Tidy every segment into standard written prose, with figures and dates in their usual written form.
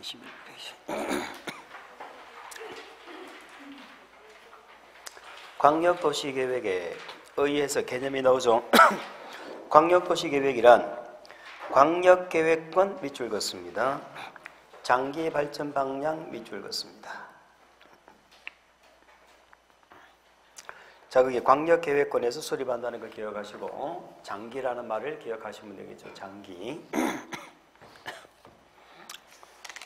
21페이지. 광역도시계획에 의해서 개념이 나오죠. 광역도시계획이란 광역계획권 밑줄 긋습니다. 장기발전 방향 밑줄 긋습니다. 자, 그게 광역계획권에서 수립한다는 걸 기억하시고 장기라는 말을 기억하시면 되겠죠. 장기.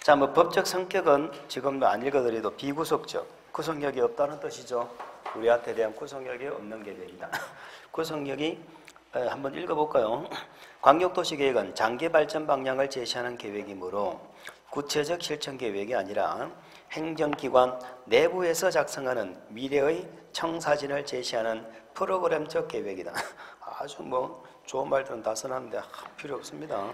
자, 뭐 법적 성격은 지금 안 읽어드려도 비구속적, 구속력이 없다는 뜻이죠. 우리한테 대한 구속력이 없는 계획이다. 구속력이 한번 읽어볼까요? 광역도시계획은 장기발전 방향을 제시하는 계획이므로 구체적 실천 계획이 아니라 행정기관 내부에서 작성하는 미래의 청사진을 제시하는 프로그램적 계획이다. 아주 뭐 좋은 말들은 다 써놨는데 필요 없습니다.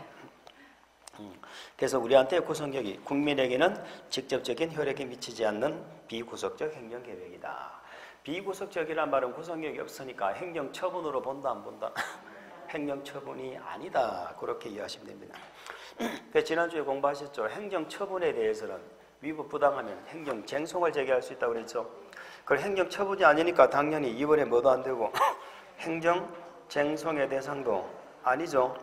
그래서 우리한테 구속력이 국민에게는 직접적인 효력이 미치지 않는 비구속적 행정계획이다. 비구속적이란 말은 구속력이 없으니까 행정처분으로 본다 안 본다? 행정처분이 아니다. 그렇게 이해하시면 됩니다. 지난주에 공부하셨죠. 행정처분에 대해서는 위법 부당하면 행정쟁송을 제기할 수 있다고 그랬죠. 그걸 행정처분이 아니니까 당연히 이번에 뭐도 안 되고 행정쟁송의 대상도 아니죠.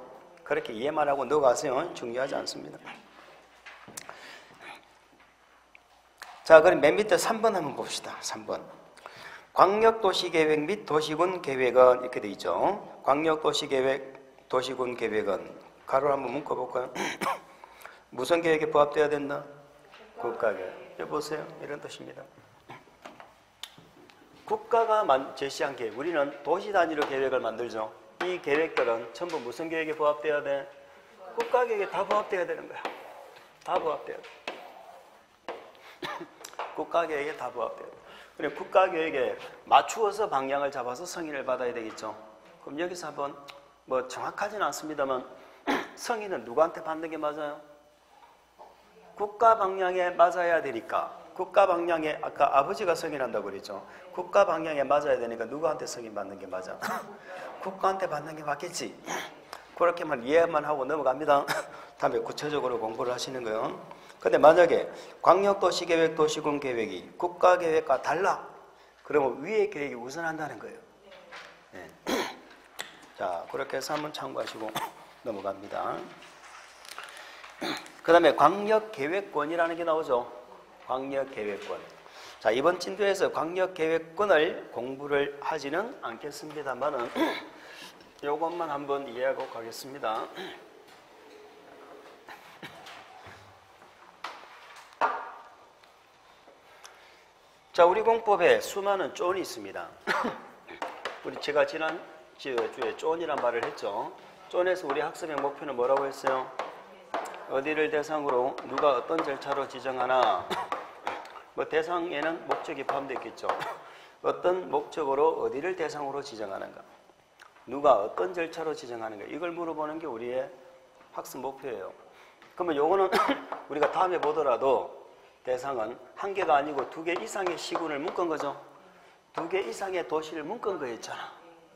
그렇게 이해만 하고 넣어가세요. 중요하지 않습니다. 자, 그럼 맨 밑에 3번 한번 봅시다. 3번. 광역도시계획 및 도시군 계획은 이렇게 돼 있죠. 광역도시계획, 도시군 계획은 가로 한번 묶어볼까요? 무슨 계획에 부합돼야 된다? 국가계획. 여기 보세요. 이런 뜻입니다. 국가가 제시한 계획. 우리는 도시 단위로 계획을 만들죠. 이 계획들은 전부 무슨 계획에 부합돼야 돼? 국가계획에 다 부합돼야 되는 거야. 다 부합돼야 돼. 국가계획에 다 부합돼야 돼. 그래, 국가계획에 맞추어서 방향을 잡아서 승인을 받아야 되겠죠. 그럼 여기서 한번 뭐 정확하지는 않습니다만 승인은 누구한테 받는 게 맞아요? 국가 방향에 맞아야 되니까 국가 방향에 아까 아버지가 승인한다고 그랬죠. 국가 방향에 맞아야 되니까 누구한테 승인 받는 게 맞아? 국가한테 받는 게 맞겠지. 그렇게만 이해만 하고 넘어갑니다. 다음에 구체적으로 공부를 하시는 거예요. 근데 만약에 광역도시계획, 도시군 계획이 국가계획과 달라. 그러면 위의 계획이 우선한다는 거예요. 네. 자, 그렇게 해서 한번 참고하시고 넘어갑니다. 그 다음에 광역계획권이라는 게 나오죠. 광역계획권. 자, 이번 진도에서 광역계획권을 공부를 하지는 않겠습니다만은 요것만 한번 이해하고 가겠습니다. 자, 우리 공법에 수많은 쫀이 있습니다. 제가 지난 주에 쫀이란 말을 했죠. 쫀에서 우리 학습의 목표는 뭐라고 했어요? 어디를 대상으로 누가 어떤 절차로 지정하나, 뭐 대상에는 목적이 포함되어 있겠죠. 어떤 목적으로 어디를 대상으로 지정하는가, 누가 어떤 절차로 지정하는가, 이걸 물어보는 게 우리의 학습 목표예요. 그러면 요거는 우리가 다음에 보더라도 대상은 한 개가 아니고 2개 이상의 시군을 묶은 거죠. 2개 이상의 도시를 묶은 거였잖아.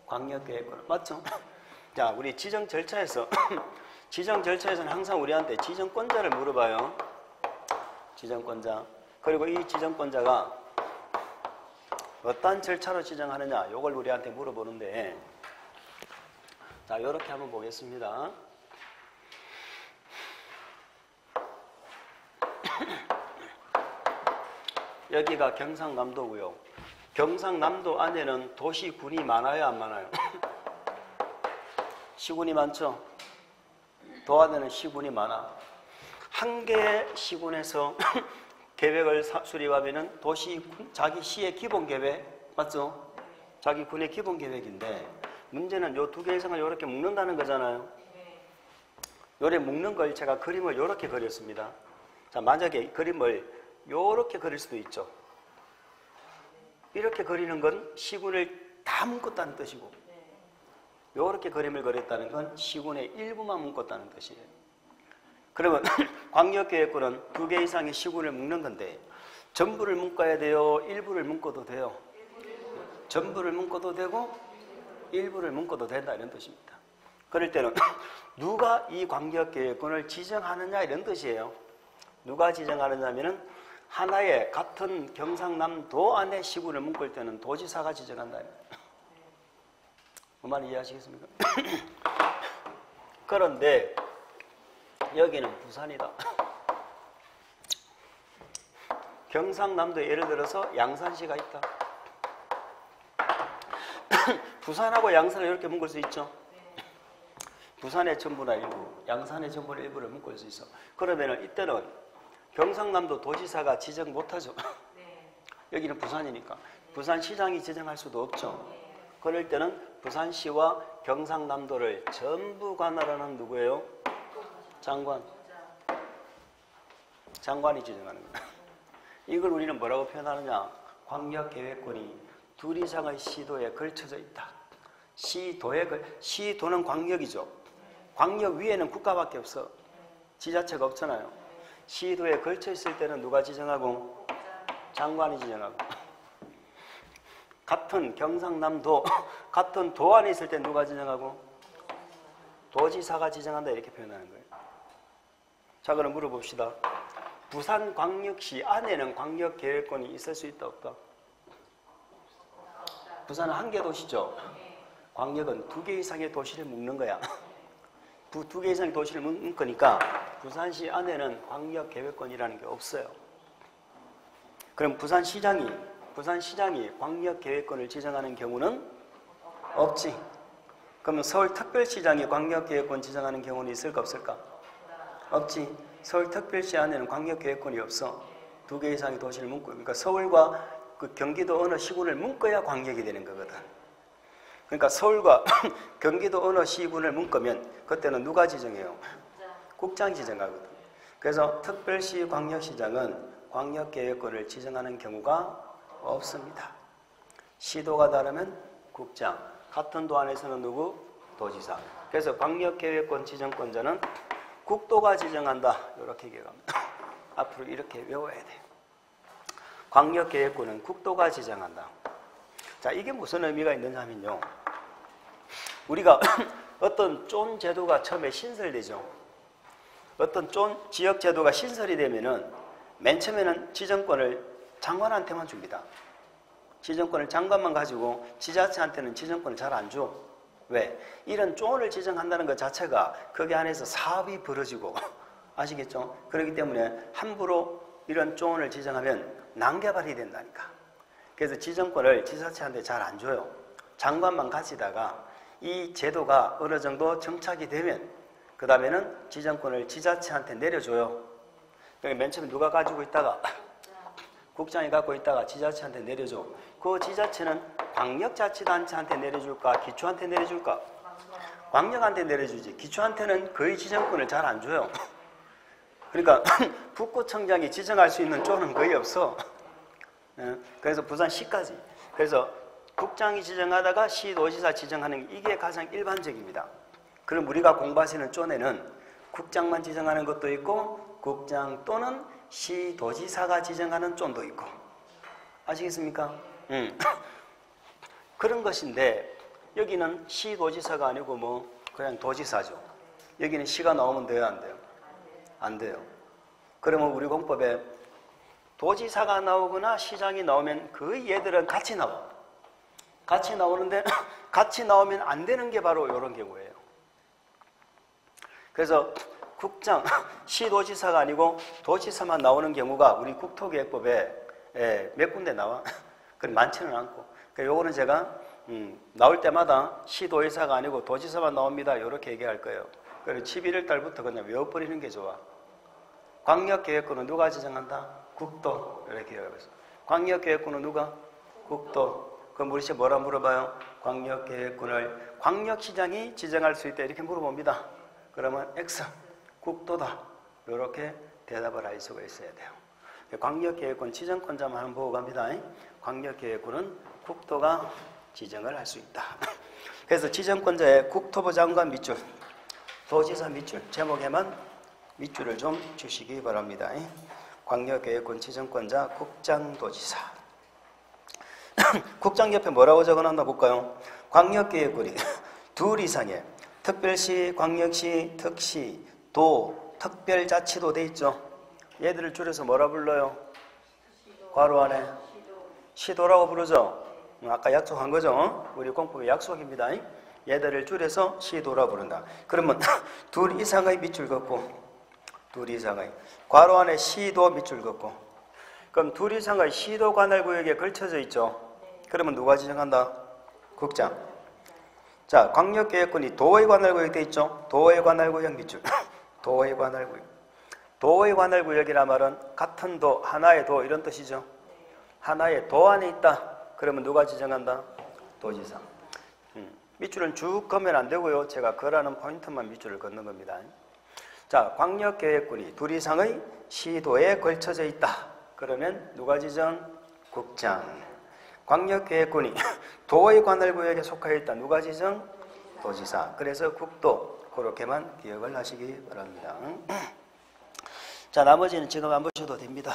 광역계획권. 맞죠? 자, 우리 지정 절차에서 지정 절차에서는 항상 우리한테 지정권자를 물어봐요. 지정권자. 그리고 이 지정권자가 어떤 절차로 지정하느냐, 이걸 우리한테 물어보는데, 자, 이렇게 한번 보겠습니다. 여기가 경상남도고요. 경상남도 안에는 도시군이 많아요, 안 많아요? 시군이 많죠? 도 안에는 시군이 많아. 한 개의 시군에서 계획을 수립하면은 자기 시의 기본 계획, 맞죠? 자기 군의 기본 계획인데, 문제는 요 2개 이상을 이렇게 묶는다는 거잖아요. 요래 묶는 걸 제가 그림을 이렇게 그렸습니다. 자, 만약에 그림을 요렇게 그릴 수도 있죠. 이렇게 그리는 건 시군을 다 묶었다는 뜻이고, 요렇게 그림을 그렸다는 건 시군의 일부만 묶었다는 뜻이에요. 그러면 광역계획권은 2개 이상의 시군을 묶는 건데, 전부를 묶어야 돼요? 일부를 묶어도 돼요? 전부를 묶어도 되고 일부를 묶어도 된다, 이런 뜻입니다. 그럴 때는 누가 이 광역계획권을 지정하느냐, 이런 뜻이에요. 누가 지정하느냐면은 하나의 같은 경상남도 안에 시군을 묶을 때는 도지사가 지정한다. 그 말 이해하시겠습니까? 그런데 여기는 부산이다. 경상남도에 예를 들어서 양산시가 있다. 부산하고 양산을 이렇게 묶을 수 있죠. 부산의 전부나 일부, 양산의 전부나 일부를 묶을 수 있어. 그러면 이때는 경상남도 도지사가 지정 못하죠. 여기는 부산이니까. 부산시장이 지정할 수도 없죠. 그럴 때는 부산시와 경상남도를 전부 관할하는 누구예요? 장관. 장관이 지정하는 거예요. 이걸 우리는 뭐라고 표현하느냐? 광역계획권이 둘 이상의 시도에 걸쳐져 있다. 시도는 광역이죠. 광역 위에는 국가밖에 없어. 지자체가 없잖아요. 시도에 걸쳐 있을 때는 누가 지정하고? 장관이 지정하고. 같은 경상남도, 같은 도 안에 있을 때 누가 지정하고? 도지사가 지정한다 이렇게 표현하는 거예요. 자, 그럼 물어봅시다. 부산광역시 안에는 광역계획권이 있을 수 있다 없다? 부산은 한 개 도시죠. 광역은 2개 이상의 도시를 묶는 거야. 2개 이상의 도시를 묶는 거니까 부산시 안에는 광역계획권이라는 게 없어요. 그럼 부산시장이 광역계획권을 지정하는 경우는 없지. 그러면 서울특별시장이 광역계획권 지정하는 경우는 있을까 없을까? 없지. 서울특별시 안에는 광역계획권이 없어. 2개 이상의 도시를 묶고, 그러니까 서울과 그 경기도 어느 시군을 묶어야 광역이 되는 거거든. 그러니까 서울과 경기도 어느 시군을 묶으면 그때는 누가 지정해요? 국장이 지정하거든. 그래서 특별시 광역시장은 광역계획권을 지정하는 경우가 없습니다. 시도가 다르면 국장, 같은 도 안에서는 누구? 도지사. 그래서 광역계획권 지정권자는 국도가 지정한다. 이렇게 기억합니다. 앞으로 이렇게 외워야 돼요. 광역계획권은 국도가 지정한다. 자, 이게 무슨 의미가 있느냐면요. 우리가 어떤 쫀 제도가 처음에 신설되죠. 어떤 쫀 지역 제도가 신설이 되면은 맨 처음에는 지정권을 장관한테만 줍니다. 지정권을 장관만 가지고 지자체한테는 지정권을 잘 안 줘. 왜? 이런 쫀을 지정한다는 것 자체가 거기 안에서 사업이 벌어지고 아시겠죠? 그렇기 때문에 함부로 이런 쫀을 지정하면 난개발이 된다니까. 그래서 지정권을 지자체한테 잘 안 줘요. 장관만 가지다가 이 제도가 어느 정도 정착이 되면 그 다음에는 지정권을 지자체한테 내려줘요. 그러니까 맨 처음에 누가 가지고 있다가 국장이 갖고 있다가 지자체한테 내려줘. 그 지자체는 광역자치단체한테 내려줄까? 기초한테 내려줄까? 광역한테 내려주지. 기초한테는 거의 지정권을 잘 안 줘요. 그러니까 북구청장이 지정할 수 있는 쪽은 거의 없어. 그래서 부산시까지. 그래서 국장이 지정하다가 시도지사 지정하는 이게 가장 일반적입니다. 그럼 우리가 공부하시는 쪽에는 국장만 지정하는 것도 있고 국장 또는 시도지사가 지정하는 쪽도 있고. 아시겠습니까? 그런 것인데 여기는 시도지사가 아니고 뭐 그냥 도지사죠. 여기는 시가 나오면 돼요, 안 돼요? 안 돼요. 그러면 우리 공법에 도지사가 나오거나 시장이 나오면 거의 얘들은 같이 나와. 같이 나오는데 같이 나오면 안 되는 게 바로 이런 경우예요. 그래서 국장, 시도지사가 아니고 도지사만 나오는 경우가 우리 국토계획법에 몇 군데 나와. 그럼 많지는 않고. 그러니까 요거는 제가 나올 때마다 시도지사가 아니고 도지사만 나옵니다. 이렇게 얘기할 거예요. 그래서 11월 달부터 그냥 외워버리는 게 좋아. 광역계획권은 누가 지정한다? 국도. 이렇게 얘기하면서. 광역계획권은 누가? 국도. 그럼 우리 시험 뭐라 물어봐요? 광역계획권을 광역시장이 지정할 수 있다. 이렇게 물어봅니다. 그러면 X, 국도다. 이렇게 대답을 할 수가 있어야 돼요. 광역계획권 지정권자만 한번 보고 갑니다. 광역계획권은 국도가 지정을 할 수 있다. 그래서 지정권자의 국토부 장관 밑줄, 도지사 밑줄, 제목에만 밑줄을 좀 주시기 바랍니다. 광역계획권 지정권자 국장도지사. 국장 옆에 뭐라고 적어놨나 볼까요? 광역계획권이 둘 이상의 특별시, 광역시, 특시, 도, 특별자치도 돼 있죠. 얘들을 줄여서 뭐라 불러요? 괄호 안에 시도라고 부르죠. 아까 약속한 거죠. 우리 공법의 약속입니다. 얘들을 줄여서 시도라 부른다. 그러면 둘 이상의 밑줄 긋고 둘 이상의 괄호 안에 시도 밑줄 긋고 그럼 둘 이상의 시도 관할 구역에 걸쳐져 있죠. 그러면 누가 지정한다? 국장. 자, 광역계획권이 도의 관할 구역 돼 있죠. 도의 관할 구역 밑줄. 도의 관할 구역. 도의 관할 구역이란 말은 같은 도, 하나의 도 이런 뜻이죠. 하나의 도 안에 있다. 그러면 누가 지정한다? 도지사. 밑줄은 쭉 걷면 안 되고요. 제가 거라는 포인트만 밑줄을 걷는 겁니다. 자, 광역계획권이 둘 이상의 시도에 걸쳐져 있다. 그러면 누가 지정? 국장. 광역계획권이 도의 관할구역에 속하여 있다. 누가 지정? 도지사. 그래서 국도. 그렇게만 기억을 하시기 바랍니다. 자, 나머지는 지금 안 보셔도 됩니다.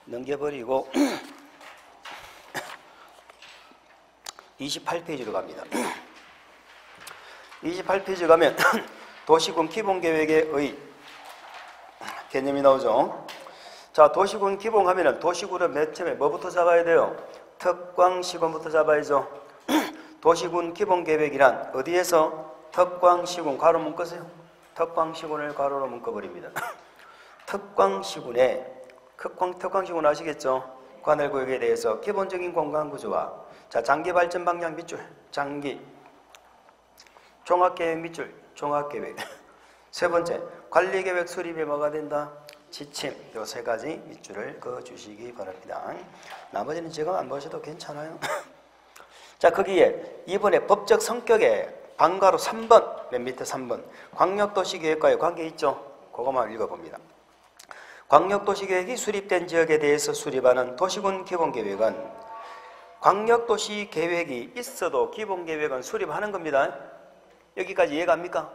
넘겨버리고 28페이지로 갑니다. 28페이지 가면 도시군 기본계획의 개념이 나오죠. 자, 도시군 기본하면 도시군은 맨 처음에 뭐부터 잡아야 돼요? 특광시군부터 잡아야죠. 도시군 기본계획이란 어디에서? 특광시군 가로 묶으세요. 특광시군을 가로로 묶어버립니다. 특광시군 아시겠죠? 관할구역에 대해서 기본적인 공간구조와 자, 장기발전 방향 밑줄, 장기 종합계획 밑줄, 종합계획 세 번째, 관리계획 수립에 뭐가 된다? 지침, 요 세 가지 밑줄을 그어주시기 바랍니다. 나머지는 지금 안 보셔도 괜찮아요. 자, 거기에 이번에 법적 성격에 방가로 3번, 맨 밑에 3번 광역도시계획과의 관계 있죠? 그것만 읽어봅니다. 광역도시계획이 수립된 지역에 대해서 수립하는 도시군 기본계획은 광역도시계획이 있어도 기본계획은 수립하는 겁니다. 여기까지 이해갑니까?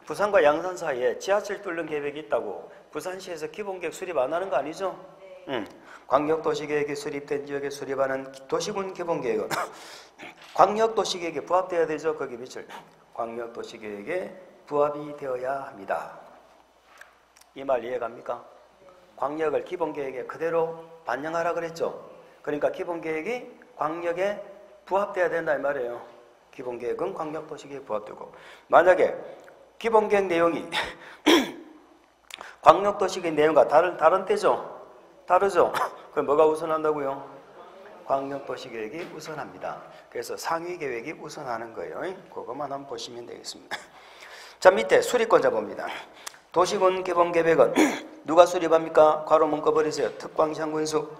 부산과 양산 사이에 지하철 뚫는 계획이 있다고 부산시에서 기본계획 수립 안 하는 거 아니죠? 광역도시계획이 수립된 지역에 수립하는 도시군 기본계획은 광역도시계획에 부합되어야 되죠. 거기 밑줄 광역도시계획에 부합이 되어야 합니다. 이 말 이해갑니까? 광역을 기본계획에 그대로 반영하라 그랬죠. 그러니까 기본계획이 광역에 부합되어야 된다 이 말이에요. 기본계획은 광역도시계획에 부합되고 만약에 기본계획 내용이 광역도시계획 내용과 다른 때죠. 다르죠. 그럼 뭐가 우선한다고요? 광역도시계획이 우선합니다. 그래서 상위계획이 우선하는 거예요. 그것만 한번 보시면 되겠습니다. 자, 밑에 수립권자 봅니다. 도시군 기본계획은 누가 수립합니까? 괄호 묶어버리세요. 특광시장 군수.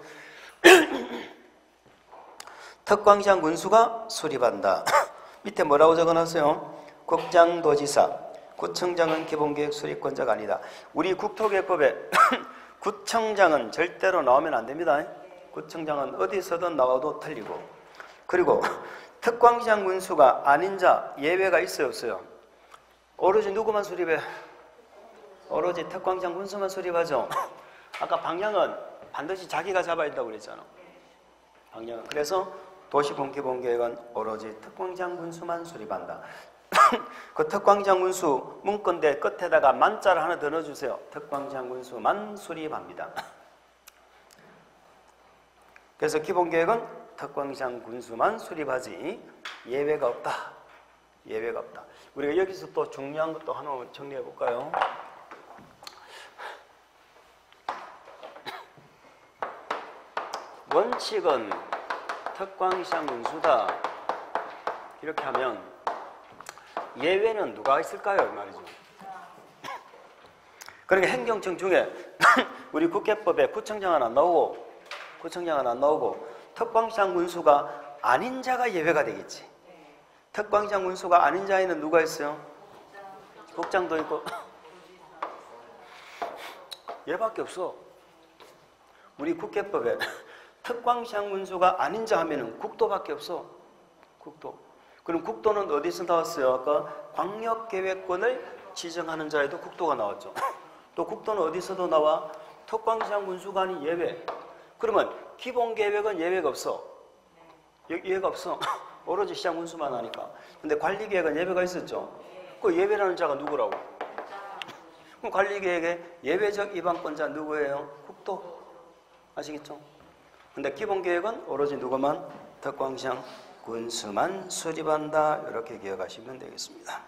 특광시장 군수가 수립한다. 밑에 뭐라고 적어놨어요? 국장도지사. 구청장은 기본계획 수립권자가 아니다. 우리 국토계획법에 구청장은 절대로 나오면 안 됩니다. 구청장은 어디서든 나와도 틀리고. 그리고 특광시장 군수가 아닌 자 예외가 있어요, 없어요? 오로지 누구만 수립해? 오로지 특광시장 군수만 수립하죠. 아까 방향은 반드시 자기가 잡아야 된다고 그랬잖아. 방향은. 그래서 도시군 기본계획은 오로지 특광시장 군수만 수립한다. 그 특광시장 군수 문건대 끝에다가 만자를 하나 더 넣어주세요. 특광시장 군수만 수립합니다. 그래서 기본계획은 특광시장 군수만 수립하지 예외가 없다. 예외가 없다. 우리가 여기서 또 중요한 것도 하나 정리해 볼까요? 원칙은 특광시장 군수다. 이렇게 하면 예외는 누가 있을까요? 이 말이죠. 그러니까 행정청 중에 우리 국회법에 구청장은 안 나오고 특광시장 군수가 아닌 자가 예외가 되겠지. 특광시장 군수가 아닌 자에는 누가 있어요? 국장도 있고 얘밖에 없어. 우리 국회법에 특광시장 군수가 아닌 자 하면은 국도밖에 없어. 국도. 그럼 국도는 어디서 나왔어요? 아까 광역계획권을 지정하는 자에도 국도가 나왔죠. 또 국도는 어디서도 나와? 특광시장 군수가 아닌 예외. 그러면 기본계획은 예외가 없어. 예외가 없어. 오로지 시장 군수만 하니까. 근데 관리계획은 예외가 있었죠. 그 예외라는 자가 누구라고? 그럼 관리계획의 예외적 입안권자 누구예요? 국토. 아시겠죠? 근데 기본계획은 오로지 누구만? 덕광시장 군수만 수립한다. 이렇게 기억하시면 되겠습니다.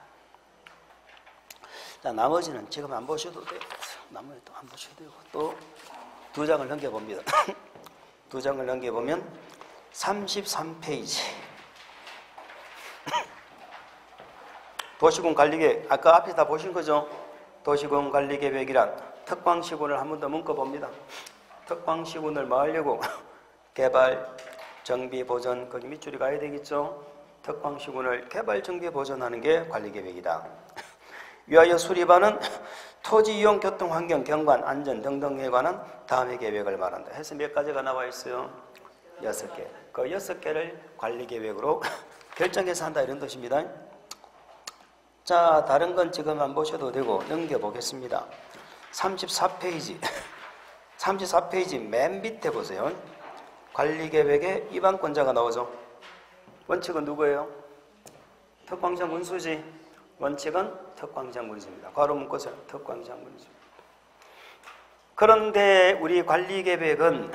자, 나머지는 지금 안 보셔도 돼요. 나머지 또 안 보셔도 되고 또 두 장을 넘겨봅니다. 두 장을 넘겨보면 33페이지. 도시군관리계획, 아까 앞에 다 보신 거죠? 도시군관리계획이란 특광시군을 한 번 더 묶어봅니다. 특광시군을 뭐 하려고? 개발, 정비, 보전, 거기 밑줄이 가야 되겠죠? 특광시군을 개발, 정비, 보전하는 게 관리계획이다. 위하여 수립하는 토지 이용, 교통, 환경, 경관, 안전 등등에 관한 다음의 계획을 말한다. 해서 몇 가지가 나와 있어요? 6개. 그 6개를 관리계획으로 결정해서 한다 이런 뜻입니다. 자, 다른 건 지금 안 보셔도 되고 넘겨보겠습니다. 34페이지. 34페이지 맨 밑에 보세요. 관리계획의 입안권자가 나오죠. 원칙은 누구예요? 특광시장 군수지. 원칙은 특광시장 군수입니다. 괄호 묶어서 특광시장 군수. 그런데 우리 관리계획은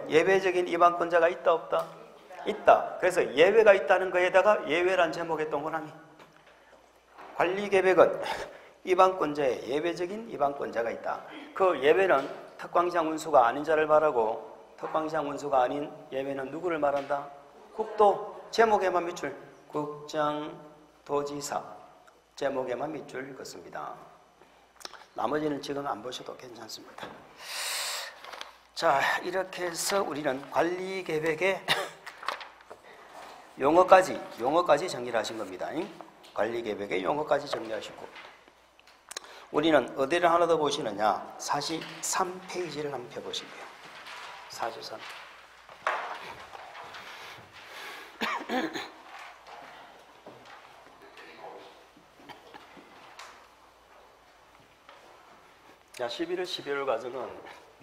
예외적인 입안권자가 있다 없다? 있다. 그래서 예외가 있다는 거에다가 예외란 제목의 동그라미. 관리계획은 입안권자에 예외적인 입안권자가 있다. 그 예외는 특광시장 군수가 아닌 자를 말하고 특광시장 군수가 아닌 예외는 누구를 말한다? 국도. 제목에만 밑줄. 국장 도지사. 제목에만 밑줄 긋습니다. 나머지는 지금 안 보셔도 괜찮습니다. 자, 이렇게 해서 우리는 관리계획의 용어까지 정리를 하신 겁니다. 관리계획의 용어까지 정리하시고 우리는 어디를 하나 더 보시느냐? 43페이지를 한번 펴보시고요. 43. 자, 11월 12월 과정은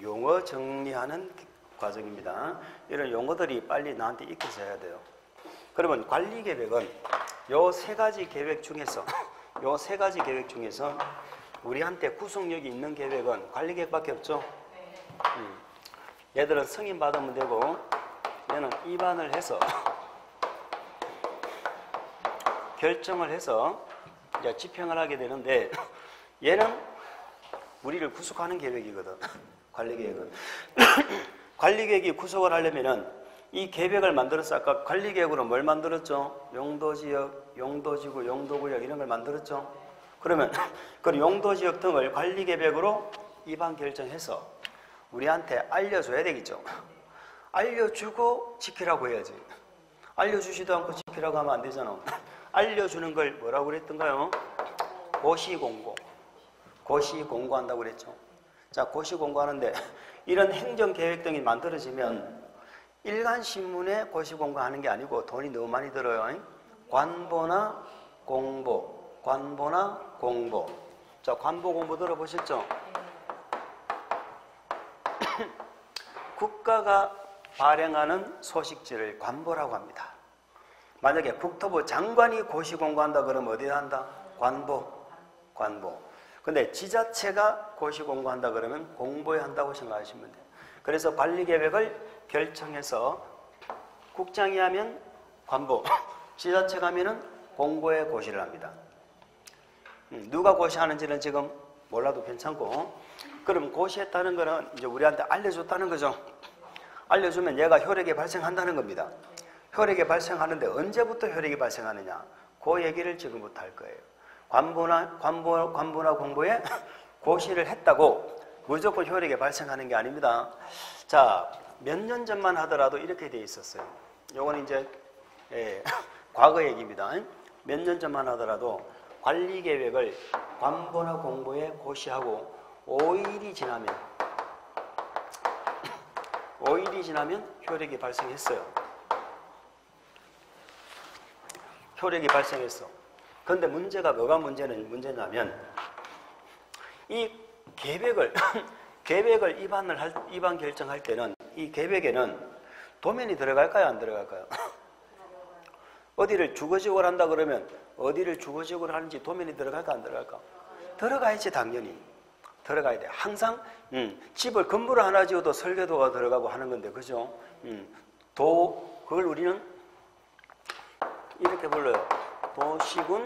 용어 정리하는 과정입니다. 이런 용어들이 빨리 나한테 익혀서 해야 돼요. 그러면 관리계획은 요 세 가지 계획 중에서 우리한테 구속력이 있는 계획은 관리계획밖에 없죠. 얘들은 승인 받으면 되고 얘는 입안을 해서 결정을 해서 이제 집행을 하게 되는데 얘는 우리를 구속하는 계획이거든. 관리계획은. 관리계획이 구속을 하려면은 이 계획을 만들어서 아까 관리계획으로 뭘 만들었죠? 용도지역, 용도지구, 용도구역 이런 걸 만들었죠. 그러면 그 용도지역 등을 관리계획으로 입안 결정해서 우리한테 알려줘야 되겠죠. 알려주고 지키라고 해야지. 알려주지도 않고 지키라고 하면 안 되잖아. 알려주는 걸 뭐라고 그랬던가요? 고시공고. 고시공고한다고 그랬죠. 자, 고시공고하는데 이런 행정계획 등이 만들어지면 일간신문에 고시공고하는 게 아니고 돈이 너무 많이 들어요. 관보나 공보. 자, 관보 공보 들어보셨죠? 국가가 발행하는 소식지를 관보라고 합니다. 만약에 국토부 장관이 고시공고한다 그러면 어디다 한다? 관보. 근데 지자체가 고시공고한다 그러면 공보에 한다고 생각하시면 돼요. 그래서 관리계획을 결정해서 국장이 하면 관보, 지자체가 하면은 공보에 고시를 합니다. 누가 고시하는지는 지금 몰라도 괜찮고, 그럼 고시했다는 거는 이제 우리한테 알려줬다는 거죠. 알려주면 얘가 효력이 발생한다는 겁니다. 효력이 발생하는데 언제부터 효력이 발생하느냐? 그 얘기를 지금부터 할 거예요. 관보나 공보에 고시를 했다고 무조건 효력이 발생하는 게 아닙니다. 자, 몇 년 전만 하더라도 이렇게 돼 있었어요. 요거는 이제 과거 얘기입니다. 몇 년 전만 하더라도 관리계획을 관보나 공보에 고시하고 5일이 지나면 효력이 발생했어요. 효력이 발생했어. 그런데 문제가 뭐가 문제냐면 이 계획을 입안 결정할 때는 이 계획에는 도면이 들어갈까요? 안 들어갈까요? 어디를 주거지역으로 한다 그러면 어디를 주거지역으로 하는지 도면이 들어갈까 안 들어갈까? 들어가야지 당연히. 들어가야 돼. 항상 집을 건물을 하나 지어도 설계도가 들어가고 하는 건데 그죠? 그걸 우리는 이렇게 불러요. 도시군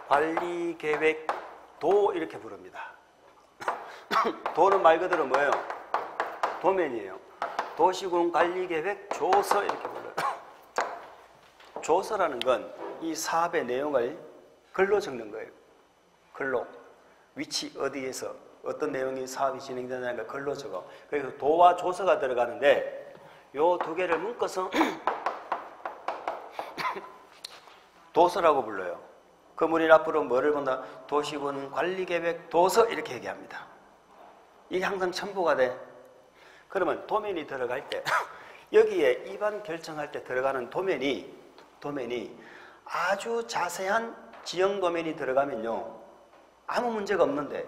관리계획도 이렇게 부릅니다. 도는 말 그대로 뭐예요? 도면이에요. 도시군 관리계획 조서 이렇게 불러요. 조서라는 건 이 사업의 내용을 글로 적는 거예요. 글로. 위치 어디에서 어떤 내용이 사업이 진행되냐는 걸 글로 적어. 그래서 도와 조서가 들어가는데 요 두 개를 묶어서 도서라고 불러요. 그럼 우리는 앞으로 뭐를 본다? 도시군 관리계획 도서 이렇게 얘기합니다. 이게 항상 첨부가 돼. 그러면 도면이 들어갈 때 여기에 입안 결정할 때 들어가는 도면이 아주 자세한 지형 도면이 들어가면요 아무 문제가 없는데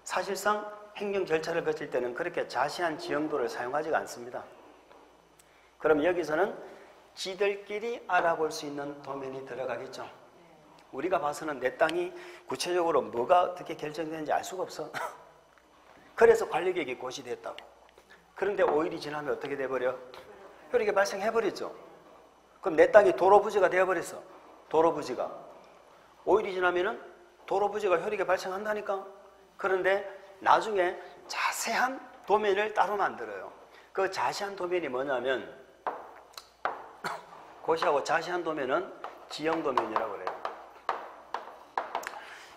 사실상 행정 절차를 거칠 때는 그렇게 자세한 지형도를 사용하지 않습니다. 그럼 여기서는 지들끼리 알아볼 수 있는 도면이 들어가겠죠. 우리가 봐서는 내 땅이 구체적으로 뭐가 어떻게 결정되는지 알 수가 없어. 그래서 관리계획이 고시됐다고. 그런데 5일이 지나면 어떻게 돼버려? 효력이 발생해버렸죠. 그럼 내 땅이 도로부지가 되어버렸어. 도로부지가. 5일이 지나면은 도로부지가 효력이 발생한다니까. 그런데 나중에 자세한 도면을 따로 만들어요. 그 자세한 도면이 뭐냐면 고시하고 자세한 도면은 지형도면이라고 그래요.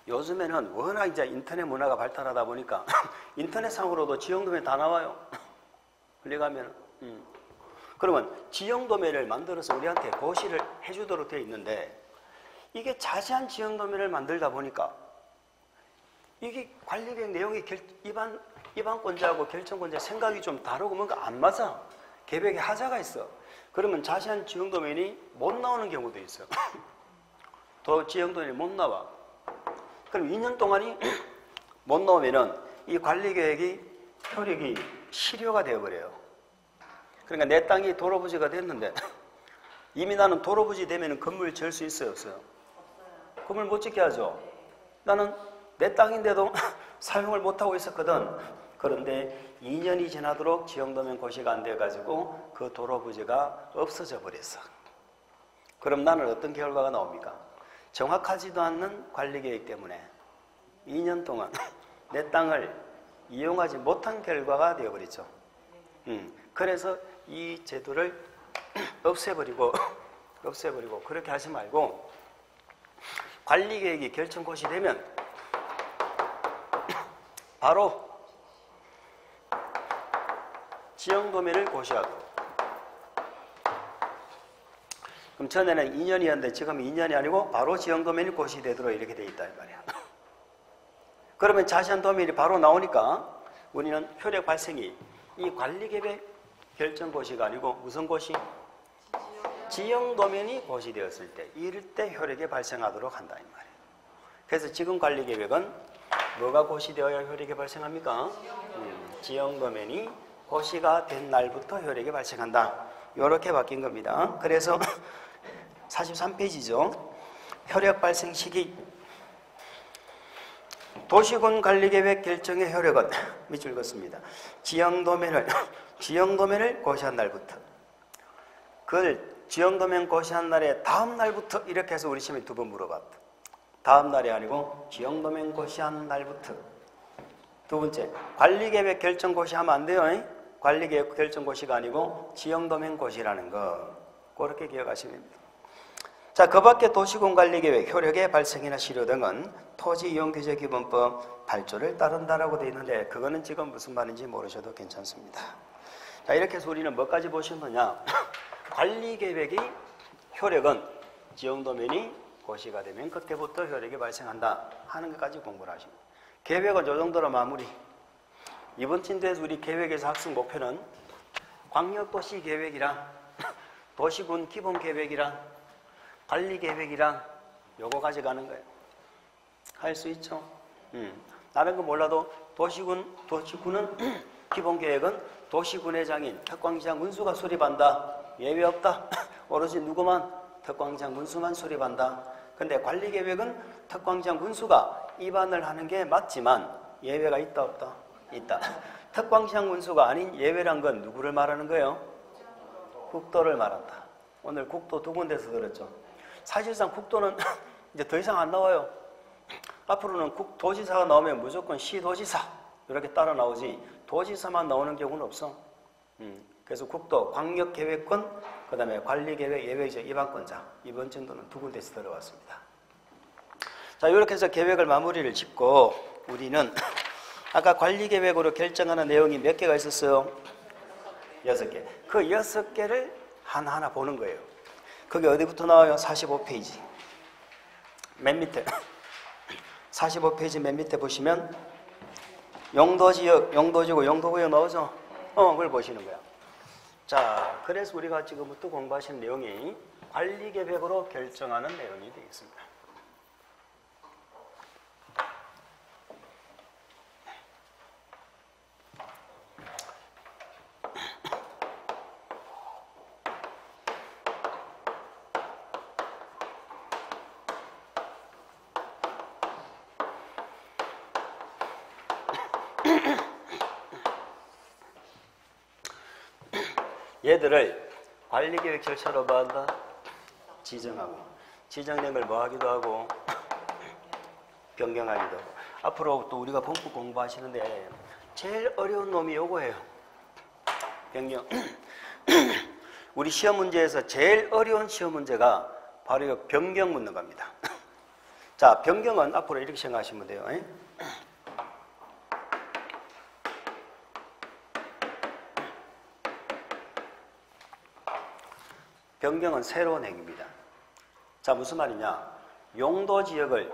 요즘에는 워낙 이제 인터넷 문화가 발달하다 보니까 인터넷상으로도 지형도면 다 나와요. 클릭하면. 그러면 지형도면을 만들어서 우리한테 고시를 해주도록 되어 있는데 이게 자세한 지형도면을 만들다 보니까 이게 관리계획 내용이 입안권자하고 결정권자 생각이 좀 다르고 뭔가 안 맞아. 계획에 하자가 있어. 그러면 자세한 지형도면이 못 나오는 경우도 있어요. 더 지형도면이 못 나와. 그럼 2년 동안이 못 나오면은 이 관리계획이 효력이 실효가 되어버려요. 그러니까 내 땅이 도로부지가 됐는데 이미 나는 도로부지 되면 건물 지을 수 있어요, 없어요? 건물 못 짓게 하죠. 나는 내 땅인데도 사용을 못하고 있었거든. 그런데 2년이 지나도록 지형도면 고시가 안 돼가지고 그 도로부지가 없어져 버렸어. 그럼 나는 어떤 결과가 나옵니까? 정확하지도 않는 관리계획 때문에 2년 동안 내 땅을 이용하지 못한 결과가 되어버리죠. 그래서 이 제도를 없애버리고 그렇게 하지 말고 관리계획이 결정고시 되면 바로 지형도면을 고시하도록. 그럼 전에는 2년이었는데 지금 2년이 아니고 바로 지형도면이 고시되도록 이렇게 돼 있다 이 말이야. 그러면 자세한 도면이 바로 나오니까 우리는 효력 발생이 이 관리계획 결정고시가 아니고 무슨 고시? 지형도면이 고시되었을 때 이럴 때 효력이 발생하도록 한다 이 말이에요. 그래서 지금 관리계획은 뭐가 고시되어야 효력이 발생합니까? 지형도면이 고시가 된 날부터 효력이 발생한다. 이렇게 바뀐 겁니다. 그래서 43페이지죠. 효력 발생 시기. 도시군 관리계획 결정의 효력은 밑줄 긋습니다. 지형도면을 고시한 날부터. 그걸 지형도면 고시한 날에 다음 날부터 이렇게 해서 우리 시험에 2번 물어봤다. 다음 날이 아니고 지형도면 고시한 날부터. 두 번째, 관리계획 결정 고시하면 안 돼요. 관리계획 결정 고시가 아니고 지형도면 고시라는 거. 그렇게 기억하시면 됩니다. 자, 그 밖에 도시군 관리계획 효력의 발생이나 실효 등은 토지이용규제기본법 8조를 따른다라고 되어 있는데 그거는 지금 무슨 말인지 모르셔도 괜찮습니다. 자, 이렇게 해서 우리는 뭐까지 보셨느냐? 관리계획의 효력은 지형도면이 고시가 되면 그때부터 효력이 발생한다 하는 것까지 공부를 하십니다. 계획은 이 정도로 마무리. 이번 진도에서 우리 계획에서 학습 목표는 광역도시 계획이랑 도시군 기본계획이랑 관리계획이랑 요거 가져가는 거예요. 할 수 있죠? 다른 거 몰라도 도시군은 기본계획은 도시군회장인 특광시장 문수가 수립한다. 예외 없다. 오로지 누구만? 특광시장 문수만 수립한다. 근데 관리계획은 특광지방 군수가 입안을 하는 게 맞지만 예외가 있다 없다? 있다. 특광지방 군수가 아닌 예외란 건 누구를 말하는 거예요? 국도를 말한다. 오늘 국도 두 군데서 들었죠. 사실상 국도는 이제 더 이상 안 나와요. 앞으로는 도지사가 나오면 무조건 시도지사 이렇게 따라 나오지 도지사만 나오는 경우는 없어. 그래서 국도, 광역계획권, 그 다음에 관리계획, 예외적 입안권자 이번 정도는 두 군데서 들어왔습니다. 자, 이렇게 해서 계획을 마무리를 짓고 우리는 아까 관리계획으로 결정하는 내용이 몇 개가 있었어요? 6개. 그 6개를 하나하나 보는 거예요. 그게 어디부터 나와요? 45페이지. 맨 밑에 45페이지 맨 밑에 보시면 용도지역, 용도지구, 용도구역 나오죠? 그걸 보시는 거야. 자, 그래서 우리가 지금부터 공부하신 내용이 관리계획으로 결정하는 내용이 되겠습니다. 얘들을 관리계획 절차로 뭐 한다? 지정하고 지정된 걸 뭐 하기도 하고 변경하기도 하고 앞으로 또 우리가 본부 공부하시는데 제일 어려운 놈이 요거예요. 변경. 우리 시험 문제에서 제일 어려운 시험 문제가 바로 이 변경 묻는 겁니다. 자, 변경은 앞으로 이렇게 생각하시면 돼요. 변경은 새로운 행위입니다. 자, 무슨 말이냐? 용도지역을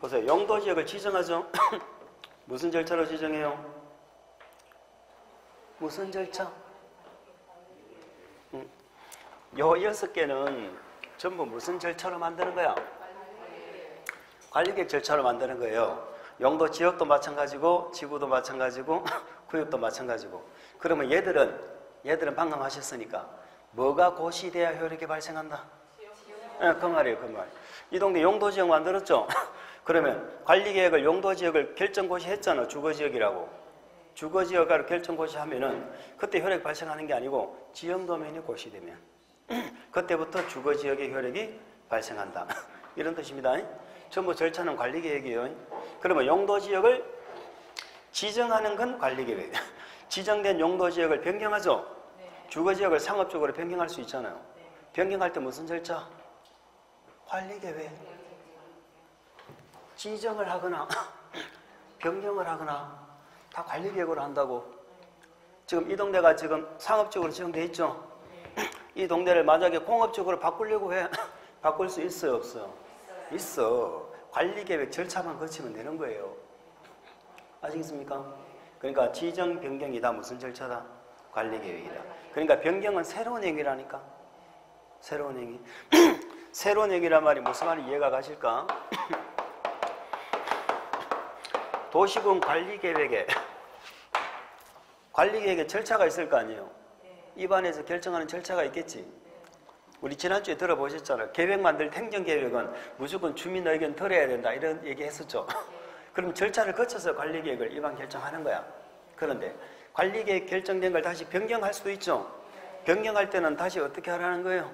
보세요. 용도지역을 지정하죠? 무슨 절차로 지정해요? 무슨 절차? 요 6개는 전부 무슨 절차로 만드는 거야? 관리계획 절차로 만드는 거예요. 용도지역도 마찬가지고 지구도 마찬가지고 구역도 마찬가지고. 그러면 얘들은 방금 하셨으니까 뭐가 고시돼야 효력이 발생한다? 네, 그 말이에요, 그 말. 이 동네 용도지역 만들었죠? 그러면 관리계획을 용도지역을 결정고시 했잖아, 주거지역이라고. 주거지역으로 결정고시 하면은 그때 효력이 발생하는 게 아니고 지형도면이 고시되면 그때부터 주거지역의 효력이 발생한다. 이런 뜻입니다. 전부 절차는 관리계획이에요. 그러면 용도지역을 지정하는 건 관리계획. 지정된 용도지역을 변경하죠? 주거지역을 상업적으로 변경할 수 있잖아요. 변경할 때 무슨 절차? 관리계획. 지정을 하거나 변경을 하거나 다 관리계획으로 한다고. 지금 이 동네가 지금 상업적으로 지정돼 있죠? 이 동네를 만약에 공업적으로 바꾸려고 해. 바꿀 수 있어요, 없어요? 있어. 관리계획 절차만 거치면 되는 거예요. 아시겠습니까? 그러니까 지정 변경이다. 무슨 절차다? 관리계획이다. 그러니까 변경은 새로운 행위라니까. 새로운 행위. 새로운 행위란 말이 무슨 말이 이해가 가실까? 도시군 관리계획에 절차가 있을 거 아니에요. 입안에서 결정하는 절차가 있겠지. 우리 지난주에 들어보셨잖아요. 계획 만들 행정계획은 무조건 주민 의견 들어야 된다 이런 얘기 했었죠. 그럼 절차를 거쳐서 관리계획을 입안 결정하는 거야. 그런데 관리계획 결정된 걸 다시 변경할 수도 있죠. 변경할 때는 다시 어떻게 하라는 거예요?